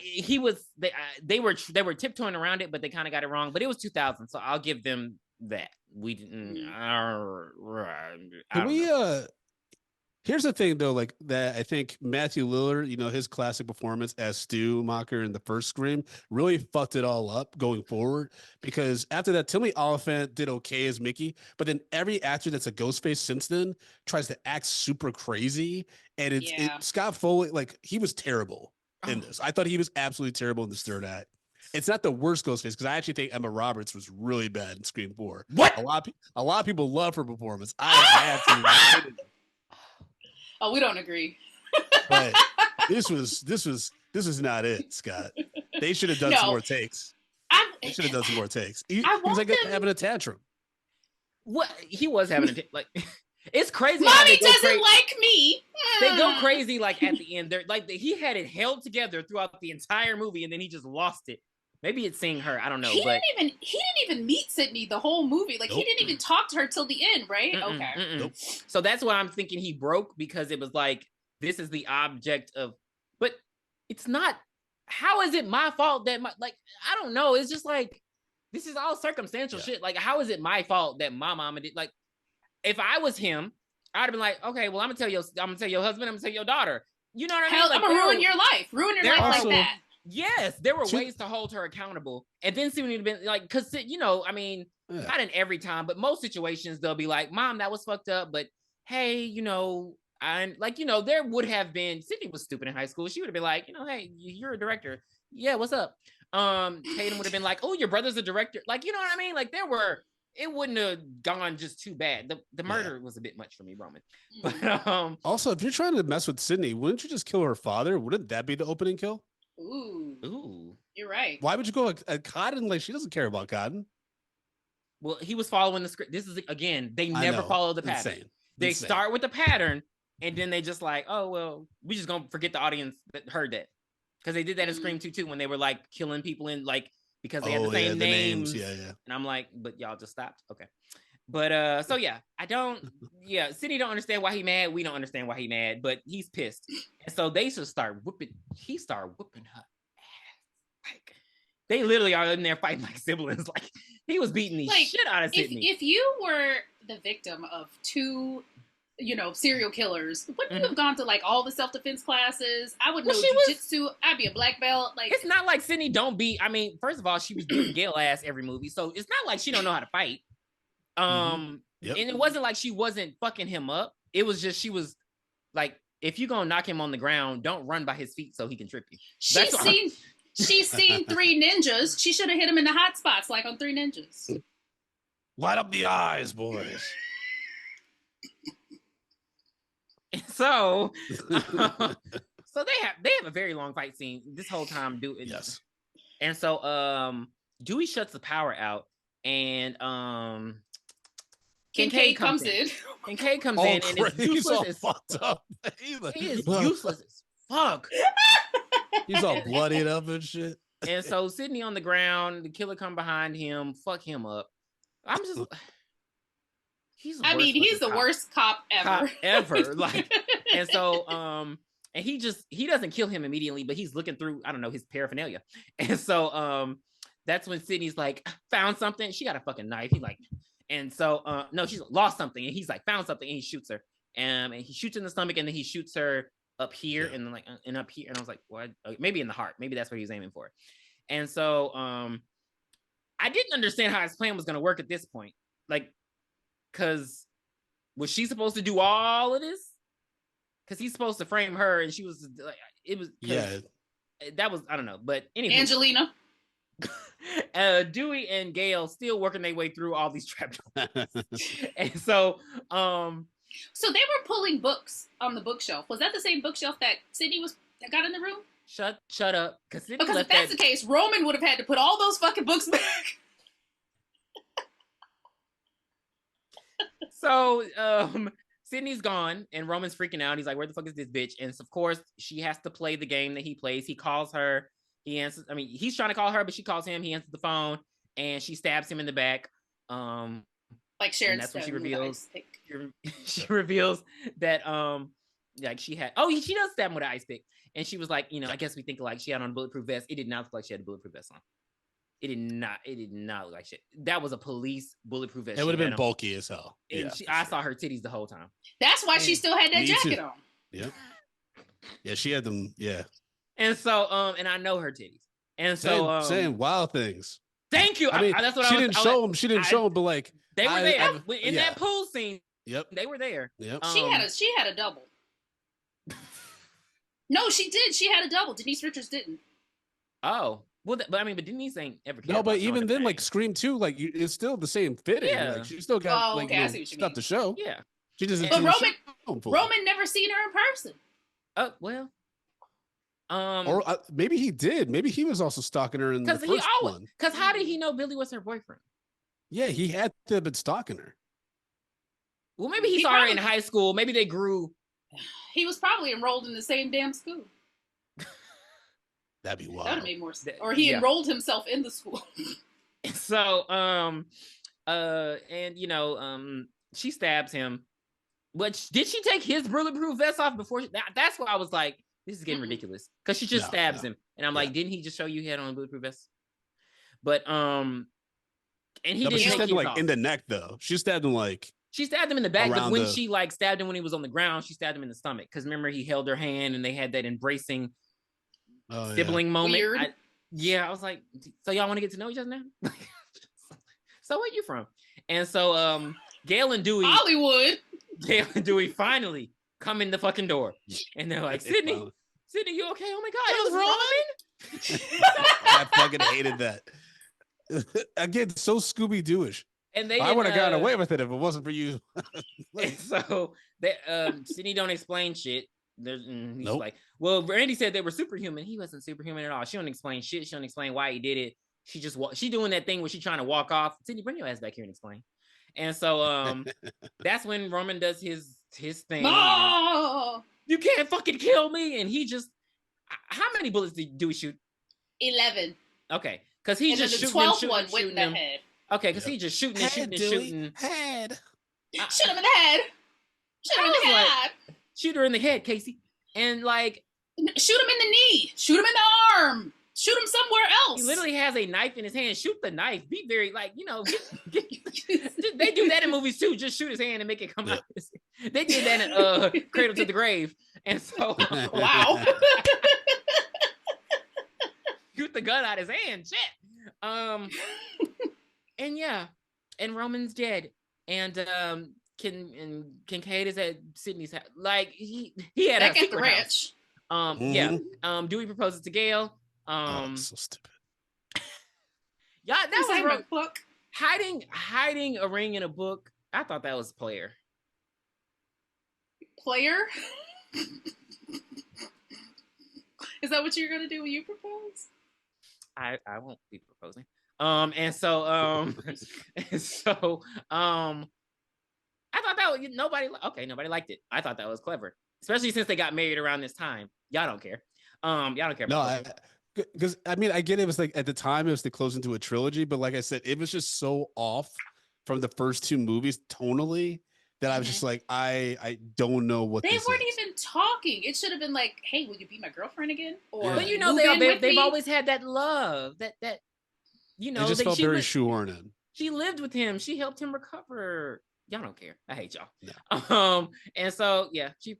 they were tiptoeing around it, but they kind of got it wrong. But it was 2000, so I'll give them that. We didn't. Here's the thing, though, like that I think Matthew Lillard, his classic performance as Stu Macher in the first Scream really fucked it all up going forward. Because after that, Timothy Olyphant did okay as Mickey, but then every actor that's a Ghostface since then tries to act super crazy. And Scott Foley, like he was terrible in this. I thought he was absolutely terrible in this third act. It's not the worst Ghostface because I actually think Emma Roberts was really bad in Scream 4. What? A lot of people love her performance. I absolutely. Oh, we don't agree. But this is not it, Scott. They should have done some more takes. They should have done some more takes. He was like having a tantrum. What he was having like it's crazy. Mommy doesn't like me. They go crazy like at the end. They're like he had it held together throughout the entire movie, and then he just lost it. Maybe it's seeing her. I don't know. He didn't even meet Sydney the whole movie. Like he didn't even talk to her till the end, right? Okay. Nope. So that's why I'm thinking he broke because it was like this is the object of, but it's not. How is it my fault that I don't know. It's just like this is all circumstantial shit. Like how is it my fault that my mama did? Like if I was him, I'd have been like, okay, well I'm gonna tell your husband, I'm gonna tell your daughter. You know what I mean? Like, I'm gonna ruin your life like that. Yes, there were ways to hold her accountable. And then Sydney would have been like, because, I mean, not in every time, but most situations, they'll be like, Mom, that was fucked up. But hey, I'm like, there would have been, Sydney was stupid in high school. She would have been like, hey, you're a director. Yeah, what's up? Tatum would have been like, oh, your brother's a director. Like, you know what I mean? Like it wouldn't have gone just too bad. The murder was a bit much for me, Roman. But, also, if you're trying to mess with Sydney, wouldn't you just kill her father? Wouldn't that be the opening kill? Ooh. You're right. Why would you go at Cotton? Like she doesn't care about Cotton. Well, he was following the script. This is again, they never follow the pattern. Insane. They start with the pattern, and then they just like, oh well, we just gonna forget the audience that heard that because they did that in Scream 2 too when they were like killing people in like because they had the same names. Yeah. And I'm like, but y'all just stopped. Okay. But so yeah, Sydney don't understand why he mad. We don't understand why he mad, but he's pissed. And so they should start whooping. He started whooping her ass. Like they literally are in there fighting like siblings. Like he was beating the shit out of Sydney. If you were the victim of two, serial killers, wouldn't you have gone to like all the self-defense classes? I would know jiu-jitsu. I'd be a black belt. Like it's not like Sydney don't beat. I mean, first of all, she was beating Gail ass every movie, so it's not like she don't know how to fight. And it wasn't like she wasn't fucking him up. It was just she was like, if you gonna knock him on the ground, don't run by his feet so he can trip you. She's seen Three Ninjas. She should have hit him in the hot spots like on Three Ninjas. Light up the eyes, boys. So so they have a very long fight scene this whole time. Yes. And so Dewey shuts the power out and Kincaid comes in. Kincaid comes in and is useless as fucked up. He is useless as fuck. He's all bloodied up and shit. And so Sydney on the ground, the killer come behind him, fuck him up. I'm just, he's the worst cop ever. Like, and so, and he doesn't kill him immediately, but he's looking through, I don't know, his paraphernalia. And so, that's when Sydney's like, found something. She got a fucking knife. He like, and so, no, she's lost something. And he's like, found something. And he shoots her. And he shoots in the stomach. And then he shoots her up here and then like, and up here. And I was like, what? Maybe in the heart. Maybe that's what he was aiming for. And so, I didn't understand how his plan was going to work at this point. Like, because was she supposed to do all of this? Because he's supposed to frame her, and she was like, it was, that was, I don't know. But anyway, Angelina, Dewey and Gail still working their way through all these trap doors. And so, so they were pulling books on the bookshelf. Was that the same bookshelf that Sydney that got in the room? Shut up. Because if that's the case, Roman would have had to put all those fucking books back. So, Sydney's gone, and Roman's freaking out. He's like, where the fuck is this bitch? And so, of course, she has to play the game that he plays. He calls her. He answers. I mean, he's trying to call her, but she calls him. He answers the phone, and she stabs him in the back. Like Sharon that's Stone. When she reveals. She reveals that like she does stab him with an ice pick, and she was like, I guess we think like she had on a bulletproof vest. It did not look like she had a bulletproof vest on. It did not look like shit. That was a police bulletproof vest. It would have been bulky as hell. And I saw her titties the whole time. That's why she still had that jacket on. Yep. Yeah, she had them. Yeah. And so, and I know her titties. And so, saying wild things. Thank you. I mean, that's what she didn't show them. She didn't show them, but like they were there in that pool scene. Yep. They were there. Yep. She had a double. No, she did. She had a double. Denise Richards didn't. Oh. Well, but Denise ain't ever. No, but even then, like Scream 2, like it's still the same fitting. Yeah. Like, she still got stuff to show. Yeah. She just. But Roman never seen her in person. Oh well. Or maybe he did. Maybe he was also stalking her in the first one. Because how did he know Billy was her boyfriend? Yeah, he had to have been stalking her. Well, maybe he saw her in high school. Maybe they grew. He was probably enrolled in the same damn school. That'd be wild. That would have made more sense. Or he enrolled himself in the school. So, she stabs him. But did she take his bulletproof vest off before? That's why I was like, this is getting ridiculous. Because she just stabs him. And I'm like, didn't he just show you he had on a bulletproof vest? But, and he didn't. She stabbed him like in the neck, though. She stabbed him like. She stabbed him in the back, but when she like stabbed him when he was on the ground, she stabbed him in the stomach. Because remember, he held her hand and they had that embracing sibling moment. I was like, so y'all want to get to know each other now? So where you from? And so Gail and Dewey finally come in the fucking door. And they're like, Sydney, you okay? Oh my God, it was Roman. I fucking hated that. Again, so Scooby-Dooish. And I would have gotten away with it if it wasn't for you. And so Sydney don't explain shit. He's like, well, Randy said they were superhuman. He wasn't superhuman at all. She don't explain shit. She don't explain why he did it. She doing that thing where she trying to walk off. Sydney, bring your ass back here and explain. And so that's when Roman does his thing. Oh! You can't fucking kill me. And he just, how many bullets do we shoot? 11. Okay, because he just shooting the 12th one went in the head. Okay, because he just shooting. Head. Shoot him in the head. Shoot him in the head. Shoot her in the head, Casey. And like, shoot him in the knee. Shoot him in the arm. Shoot him somewhere else. He literally has a knife in his hand. Shoot the knife. Be very like, they do that in movies too. Just shoot his hand and make it come out. They did that in Cradle to the Grave. And so, wow. Shoot the gun out his hand. Shit. And yeah, and Roman's dead. And Kincaid is at Sydney's house. Like he had a secret ranch. Yeah. Dewey proposes to Gail. So stupid. Yeah, that was book. Hiding a ring in a book. I thought that was player. Player? Is that what you're gonna do when you propose? I won't be proposing. And so I thought that was, nobody liked it. I thought that was clever, especially since they got married around this time. Y'all don't care. Y'all don't care. No, Because I mean, I get it was like at the time it was the close into a trilogy, but like I said, it was just so off from the first two movies tonally that I was just like, I don't know what They this weren't is. even talking. It should have been like, "Hey, will you be my girlfriend again?" Or But Yeah. move in with they've me. always had that love that It just felt very shoehorned in. she lived with him. She helped him recover. Y'all don't care. I hate y'all. No. And so she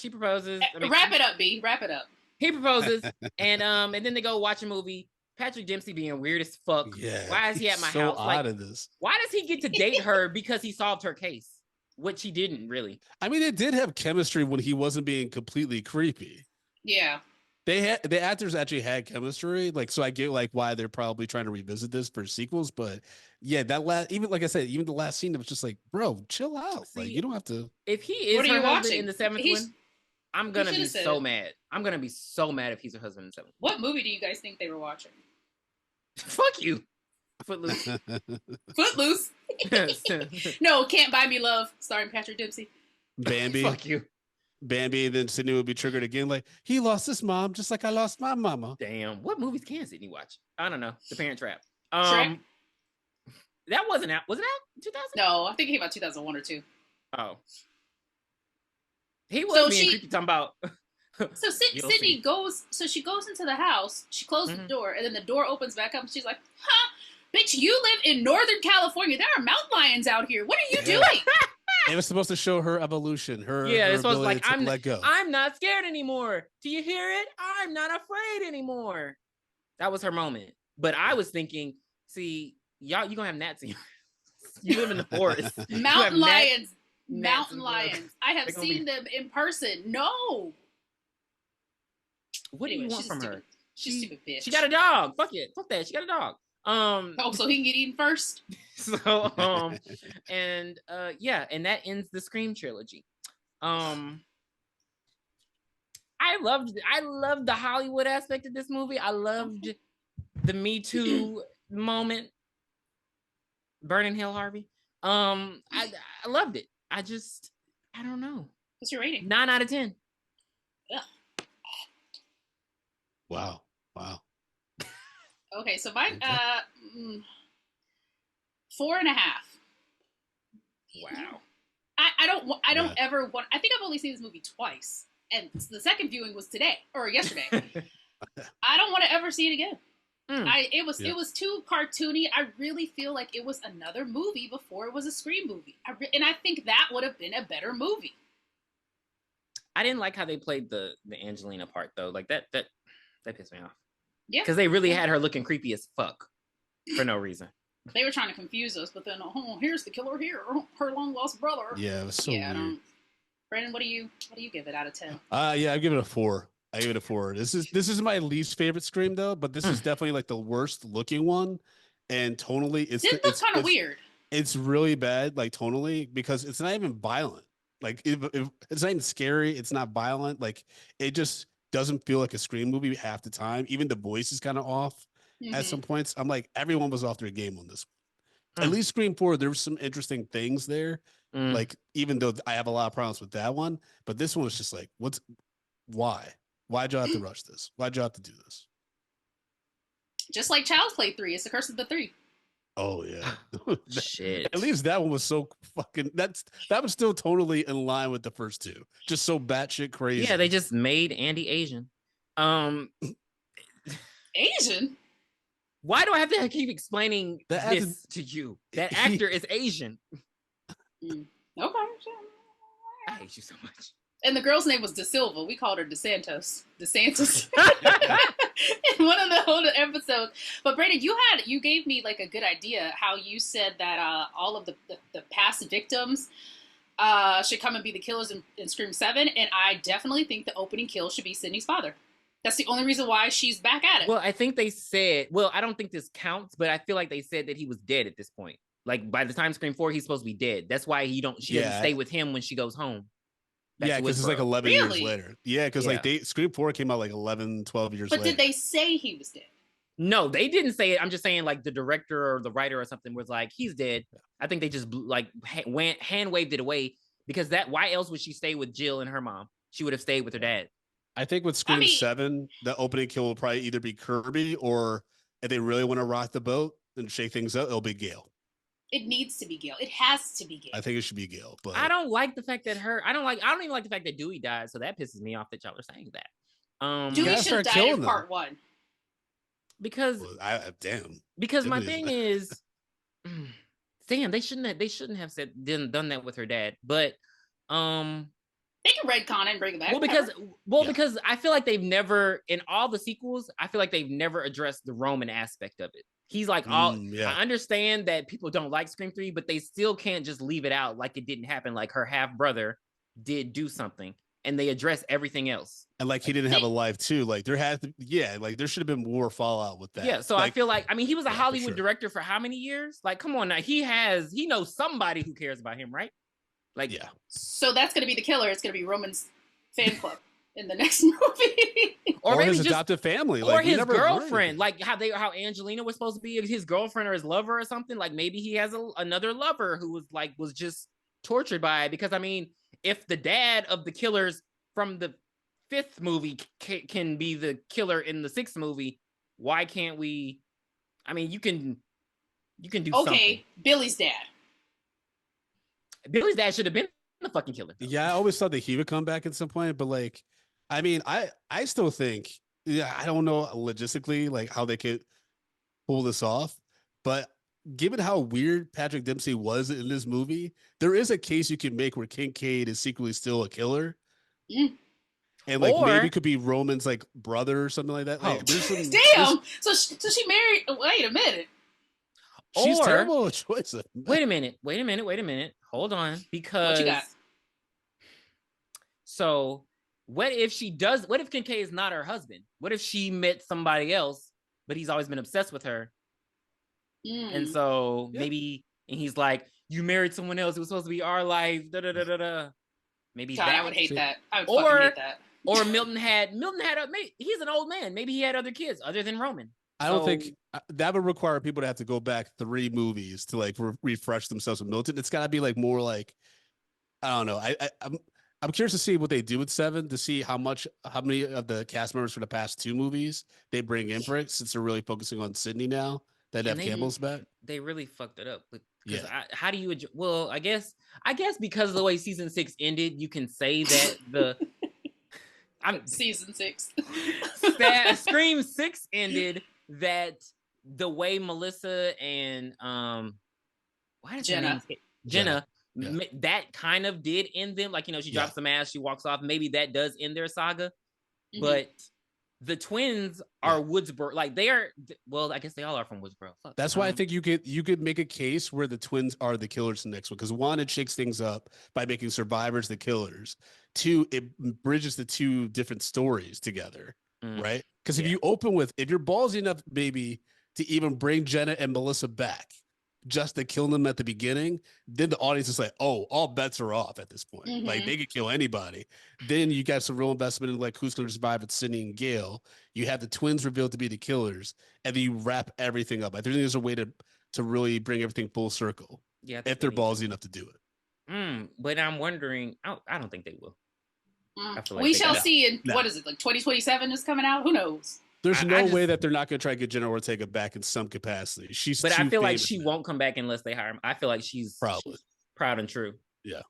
proposes. I mean, Wrap it up, B. Wrap it up. he proposes, and then they go watch a movie. Patrick Dempsey being weird as fuck. Yeah. Why is he at my so house? Odd of this. Why does he get to date her because he solved her case? Which he didn't really. I mean, it did have chemistry when he wasn't being completely creepy. Yeah. The actors actually had chemistry, like, so I get like why they're probably trying to revisit this for sequels, but yeah, even like I said, even the last scene, it was just like, bro, chill out. See, like, you don't have to. If he is What are her you husband watching? in the seventh one, I'm gonna be so mad. I'm gonna be so mad if he's her husband in the seventh one. What movie do you guys think they were watching? Fuck you. Footloose. Footloose. No, Can't Buy Me Love, starring Patrick Dempsey. Bambi. Fuck you. Bambi, then Sydney would be triggered again, like, he lost his mom just like I lost my mama. Damn. What movies can Sydney watch? I don't know. The Parent Trap. Shrek? That wasn't out. Was it out in 2000? No, I think it came out 2001 or 2. Oh. He was So being creepy talking about. So Sydney goes into the house, she closes the door, and then the door opens back up, and she's like, huh, bitch, you live in Northern California. There are mountain lions out here. What are you doing? It was supposed to show her evolution, her this was ability like, to let go. I'm not scared anymore. Do you hear it? I'm not afraid anymore. That was her moment. But I was thinking, see, y'all, you gonna have gnats in you live in the forest. Mountain lions. Gnats Mountain lions. I have seen them in person. No. What do you want from her? She's a stupid bitch. She got a dog. Fuck it. Fuck that. She got a dog. Oh, so he can get eaten first. So and that ends the Scream trilogy. I loved the Hollywood aspect of this movie. I loved the Me Too moment. Burning Hill Harvey. I loved it. I don't know. What's your rating? 9 out of 10. Yeah. Wow. Okay, so mine 4.5. Wow. I don't ever want. I think I've only seen this movie twice, and the second viewing was today or yesterday. I don't want to ever see it again. It was too cartoony. I really feel like it was another movie before it was a Scream movie, and I think that would have been a better movie. I didn't like how they played the Angelina part though. Like that pissed me off. Yeah, because they really had her looking creepy as fuck for no reason. They were trying to confuse us, but then here's the killer here, her long lost brother. Yeah, it was so weird. Brandon, what do you give it out of 10? Yeah, I give it a 4. I give it a 4. This is my least favorite Scream though, but this is definitely like the worst looking one, and tonally it's kind of weird. It's really bad, like tonally, because it's not even violent. Like it's not even scary. It's not violent. Like it just doesn't feel like a Scream movie half the time. Even the voice is kind of off at some points. I'm like, everyone was off their game on this one. At least Scream 4, there were some interesting things there. Like, even though I have a lot of problems with that one, but this one was just like, why? Why'd y'all have to rush this? Why'd y'all have to do this? Just like Child's Play 3, it's the Curse of the Three. Oh yeah. Shit. At least that one was so fucking that was still totally in line with the first two. Just so batshit crazy. Yeah, they just made Andy Asian. Asian? Why do I have to keep explaining this to you? That actor is Asian. Okay. I hate you so much. And the girl's name was De Silva. We called her DeSantos. DeSantis. In one of the older episodes. But Brandon, you gave me like a good idea how you said that all of the past victims should come and be the killers in Scream 7. And I definitely think the opening kill should be Sydney's father. That's the only reason why she's back at it. Well, I think they said, I don't think this counts, but I feel like they said that he was dead at this point. Like by the time Scream 4, he's supposed to be dead. That's why she doesn't stay with him when she goes home. Yeah, because it's like 11 years later. Yeah, because like Scream 4 came out like 11, 12 years later. But did they say he was dead? No, they didn't say it. I'm just saying like the director or the writer or something was like, he's dead. I think they just like hand waved it away because why else would she stay with Jill and her mom? She would have stayed with her dad. I think with Scream 7, the opening kill will probably either be Kirby or if they really want to rock the boat and shake things up, it'll be Gale. It needs to be Gale. It has to be Gale. I think it should be Gale. But I don't like the fact that I don't even like the fact that Dewey died, so that pisses me off that y'all are saying that. Dewey should die in part 1. Because Because my thing is damn, they shouldn't have done that with her dad. But they can retcon and bring it back. Because I feel like they've never, in all the sequels, I feel like they've never addressed the Roman aspect of it. He's like, I understand that people don't like Scream 3, but they still can't just leave it out like it didn't happen. Like her half brother did do something, and they address everything else. And like he didn't have a life too. Like there there should have been more fallout with that. Yeah, so I feel like, I mean, he was a Hollywood director for how many years? Like, come on now, he knows somebody who cares about him, right? Like, yeah. So that's gonna be the killer. It's gonna be Roman's fan club in the next movie, or maybe his adoptive family, or his girlfriend, like how Angelina was supposed to be his girlfriend or his lover or something. Like maybe he has another lover who was just tortured by it. Because I mean, if the dad of the killers from the 5th movie can be the killer in the 6th movie, why can't we? I mean, you can do something. Okay, Billy's dad should have been the fucking killer. Yeah, I always thought that he would come back at some point, but like, I mean, I still think, I don't know logistically like how they could pull this off, but given how weird Patrick Dempsey was in this movie, there is a case you can make where Kincaid is secretly still a killer. Mm. And like maybe it could be Roman's like brother or something like that. Like, damn. So she married. Wait a minute. She's terrible choice. Wait a minute. Hold on, because what you got? So what if Kincaid is not her husband? What if she met somebody else, but he's always been obsessed with her? And so maybe, and he's like, you married someone else. It was supposed to be our life. Maybe God, I would hate that. I would fucking hate that. Or Milton had he's an old man. Maybe he had other kids other than Roman. I don't think that would require people to have to go back 3 movies to like refresh themselves with Milton. It's got to be like more like, I don't know. I'm curious to see what they do with 7, to see how many of the cast members for the past 2 movies they bring in for it, since they're really focusing on Sydney now that Nev Campbell's back. They really fucked it up. How do you? Well, I guess because of the way season 6 ended, you can say that season 6. Scream 6 ended that the way Melissa and Jenna. That kind of did end them. Like, she drops some ass, she walks off. Maybe that does end their saga. Mm-hmm. But the twins are Woodsboro. Like, they are, well, I guess they all are from Woodsboro. Fuck. That's why I think you could make a case where the twins are the killers in the next one. Because 1, it shakes things up by making survivors the killers. 2, it bridges the 2 different stories together. Right? Because if you're ballsy enough, maybe, to even bring Jenna and Melissa back, just to kill them at the beginning, then the audience is like, oh, all bets are off at this point. Mm-hmm. Like, they could kill anybody. Then you got some real investment in like who's going to survive with Sydney and Gale. You have the twins revealed to be the killers, and then you wrap everything up. I think there's a way to really bring everything full circle. Yeah, if they're ballsy enough to do it. But I'm wondering, I don't think they will. Like we shall see in, what is it, like 2027 is coming out? Who knows? There's no way that they're not going to try to get Jenna Ortega back in some capacity. But I feel like she won't come back unless they hire him. I feel like she's proud and true. Yeah.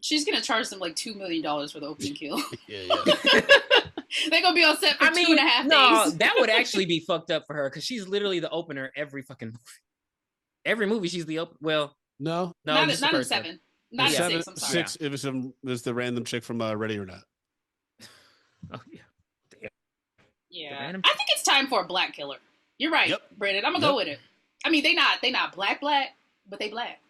She's going to charge them like $2 million for the opening kill. Yeah. They're going to be on set for 2.5 days. No, that would actually be fucked up for her, because she's literally the opener every fucking movie. Every movie she's the No, not in 7. Not 7, 6, I'm sorry. 6, it was the random chick from Ready or Not. Oh, yeah. Yeah, I think it's time for a black killer. You're right, Brandon. I'm gonna go with it. I mean, they not black, but they black.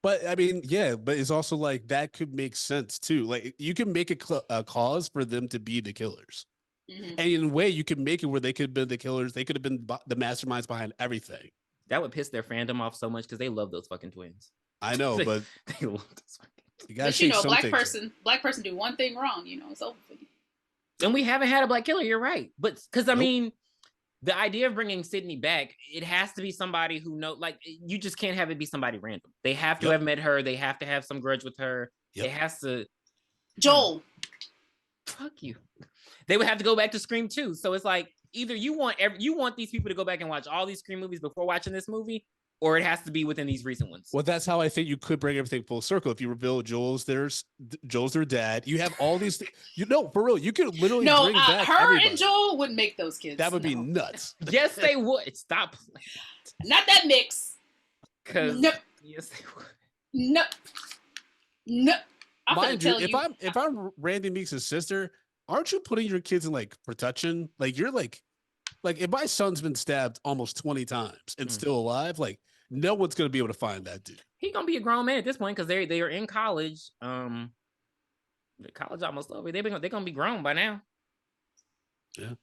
But I mean, yeah, but it's also like that could make sense too. Like, you can make a cause for them to be the killers, and in a way, you can make it where they could have been the killers. They could have been the masterminds behind everything. That would piss their fandom off so much, because they love those fucking twins. I know, but they love those fucking. You gotta black person do one thing wrong, it's over for you. And we haven't had a black killer. You're right, but because I mean, the idea of bringing Sydney back, it has to be somebody who you just can't have it be somebody random. They have to have met her. They have to have some grudge with her. It has to. Joel. Fuck you. They would have to go back to Scream 2. So it's like either you want these people to go back and watch all these Scream movies before watching this movie, or it has to be within these recent ones. Well, that's how I think you could bring everything full circle. If you reveal Joel's their dad, you have all these. For real, you could literally bring back her everybody. And Joel wouldn't make those kids. That would be nuts. Yes, they would. Stop playing. Not that mix. Nope. Yes, they would. Nope. Nope. Mind you, if I'm Randy Meeks' sister, aren't you putting your kids in like protection? Like you're like if my son's been stabbed almost 20 times and still alive, like no one's gonna be able to find that dude. He's gonna be a grown man at this point because they are in college. The college almost over. They're gonna be grown by now. Yeah.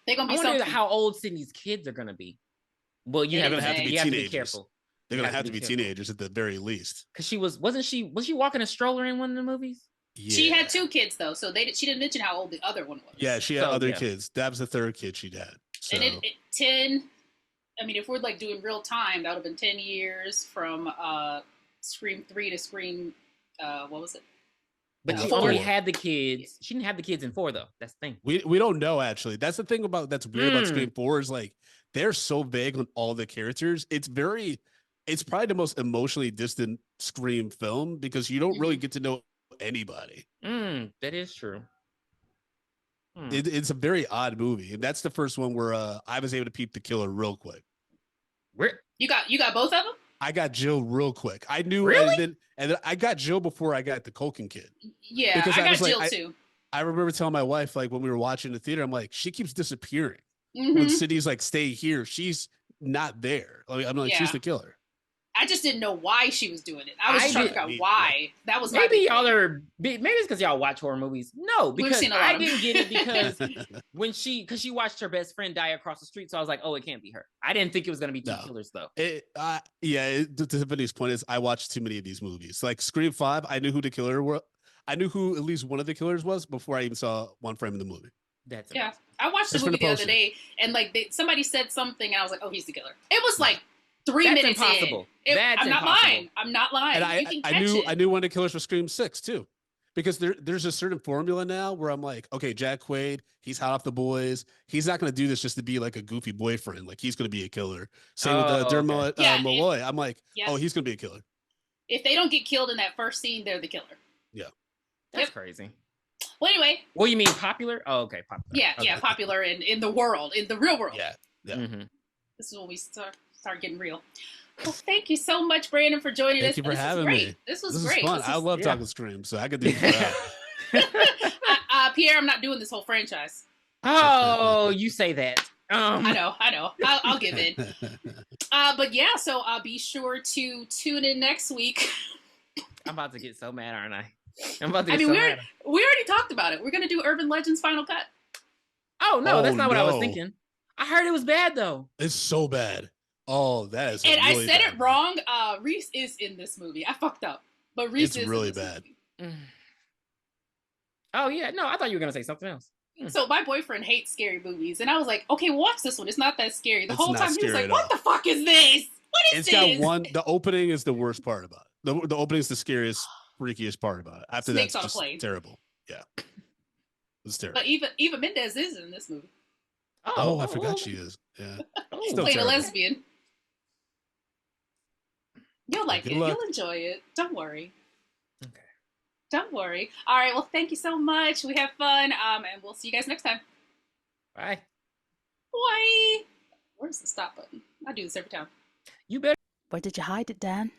They're gonna be. I wonder how old Sydney's kids are gonna be. Well, they're gonna have to be teenagers. Be careful. They're gonna have to be teenagers at the very least. Because was she walking a stroller in one of the movies? Yeah. She had 2 kids though, so she didn't mention how old the other one was. Yeah, she had other kids. That was the 3rd kid she'd had. So. And 10. I mean, if we're like doing real time, that would have been 10 years from Scream 3 to Scream. What was it? But she only had the kids. She didn't have the kids in 4 though. That's the thing. We don't know actually. That's the thing that's weird about Scream 4 is like they're so vague on all the characters. It's probably the most emotionally distant Scream film because you don't really get to know anybody. That is true. It's a very odd movie, and that's the first one where I was able to peep the killer real quick. Where you got both of them? I got Jill real quick. I knew, really? and then I got Jill before I got the Culkin kid. Yeah, because I got Jill too. I remember telling my wife, like when we were watching the theater, I'm like, she keeps disappearing. When Sydney's like, stay here, she's not there. I'm like, she's the killer. I just didn't know why she was doing it. I was trying to figure out why. That was maybe y'all are. Maybe it's because y'all watch horror movies. No, because I didn't get it because because she watched her best friend die across the street, so I was like, oh, it can't be her. I didn't think it was gonna be 2 killers though. To Tiffany's point is, I watched too many of these movies. Like Scream 5, I knew who the killer was. I knew who at least one of the killers was before I even saw one frame in the movie. That's amazing. Yeah. I watched the movie the other day, and like somebody said something, and I was like, oh, he's the killer. It was like 3 minutes impossible. in. That's I'm not impossible. lying. I'm not lying. And you can catch it. I knew one of the killers for Scream 6 too, because there's a certain formula now where I'm like, okay, Jack Quaid, he's hot off the boys. He's not going to do this just to be like a goofy boyfriend. Like he's going to be a killer. Same with Dermot Malloy. I'm like, oh, he's going to be a killer. If they don't get killed in that first scene, they're the killer. Yeah, that's crazy. Well, anyway. Well, you mean popular? Oh, okay, popular. Yeah, okay. Popular in the world, in the real world. Yeah. Mm-hmm. This is when we start getting real. Well, thank you so much, Brandon, for joining us. Thank you for having me. This was great. Fun. I love talking Scream, so I could do that. Pierre, I'm not doing this whole franchise. Oh, you say that. I know. I'll give in. But yeah, so be sure to tune in next week. I'm about to get so mad, aren't I? I'm about to get so mad. We already talked about it. We're going to do Urban Legends Final Cut. Oh, no, that's not what I was thinking. I heard it was bad, though. It's so bad. Oh, that is. And really I said bad. it wrong. Reese is in this movie. I fucked up. But Reese is really in this bad. movie. Oh, yeah. No, I thought you were going to say something else. So my boyfriend hates scary movies. And I was like, okay, watch this one. It's not that scary. The whole time he was like, what the fuck is this? What is this? It's got one. The opening is the worst part about it. The opening is the scariest, freakiest part about it. After Snakes that's on a just plane. terrible. Yeah. It's terrible. But Eva Mendes is in this movie. Oh, I forgot she is. Yeah. She's playing a lesbian. You'll like it. Luck. You'll enjoy it. Don't worry. Okay. Don't worry. All right. Well, thank you so much. We have fun. And we'll see you guys next time. Bye. Bye. Where's the stop button? I do this every time. You better. Where did you hide it, Dan?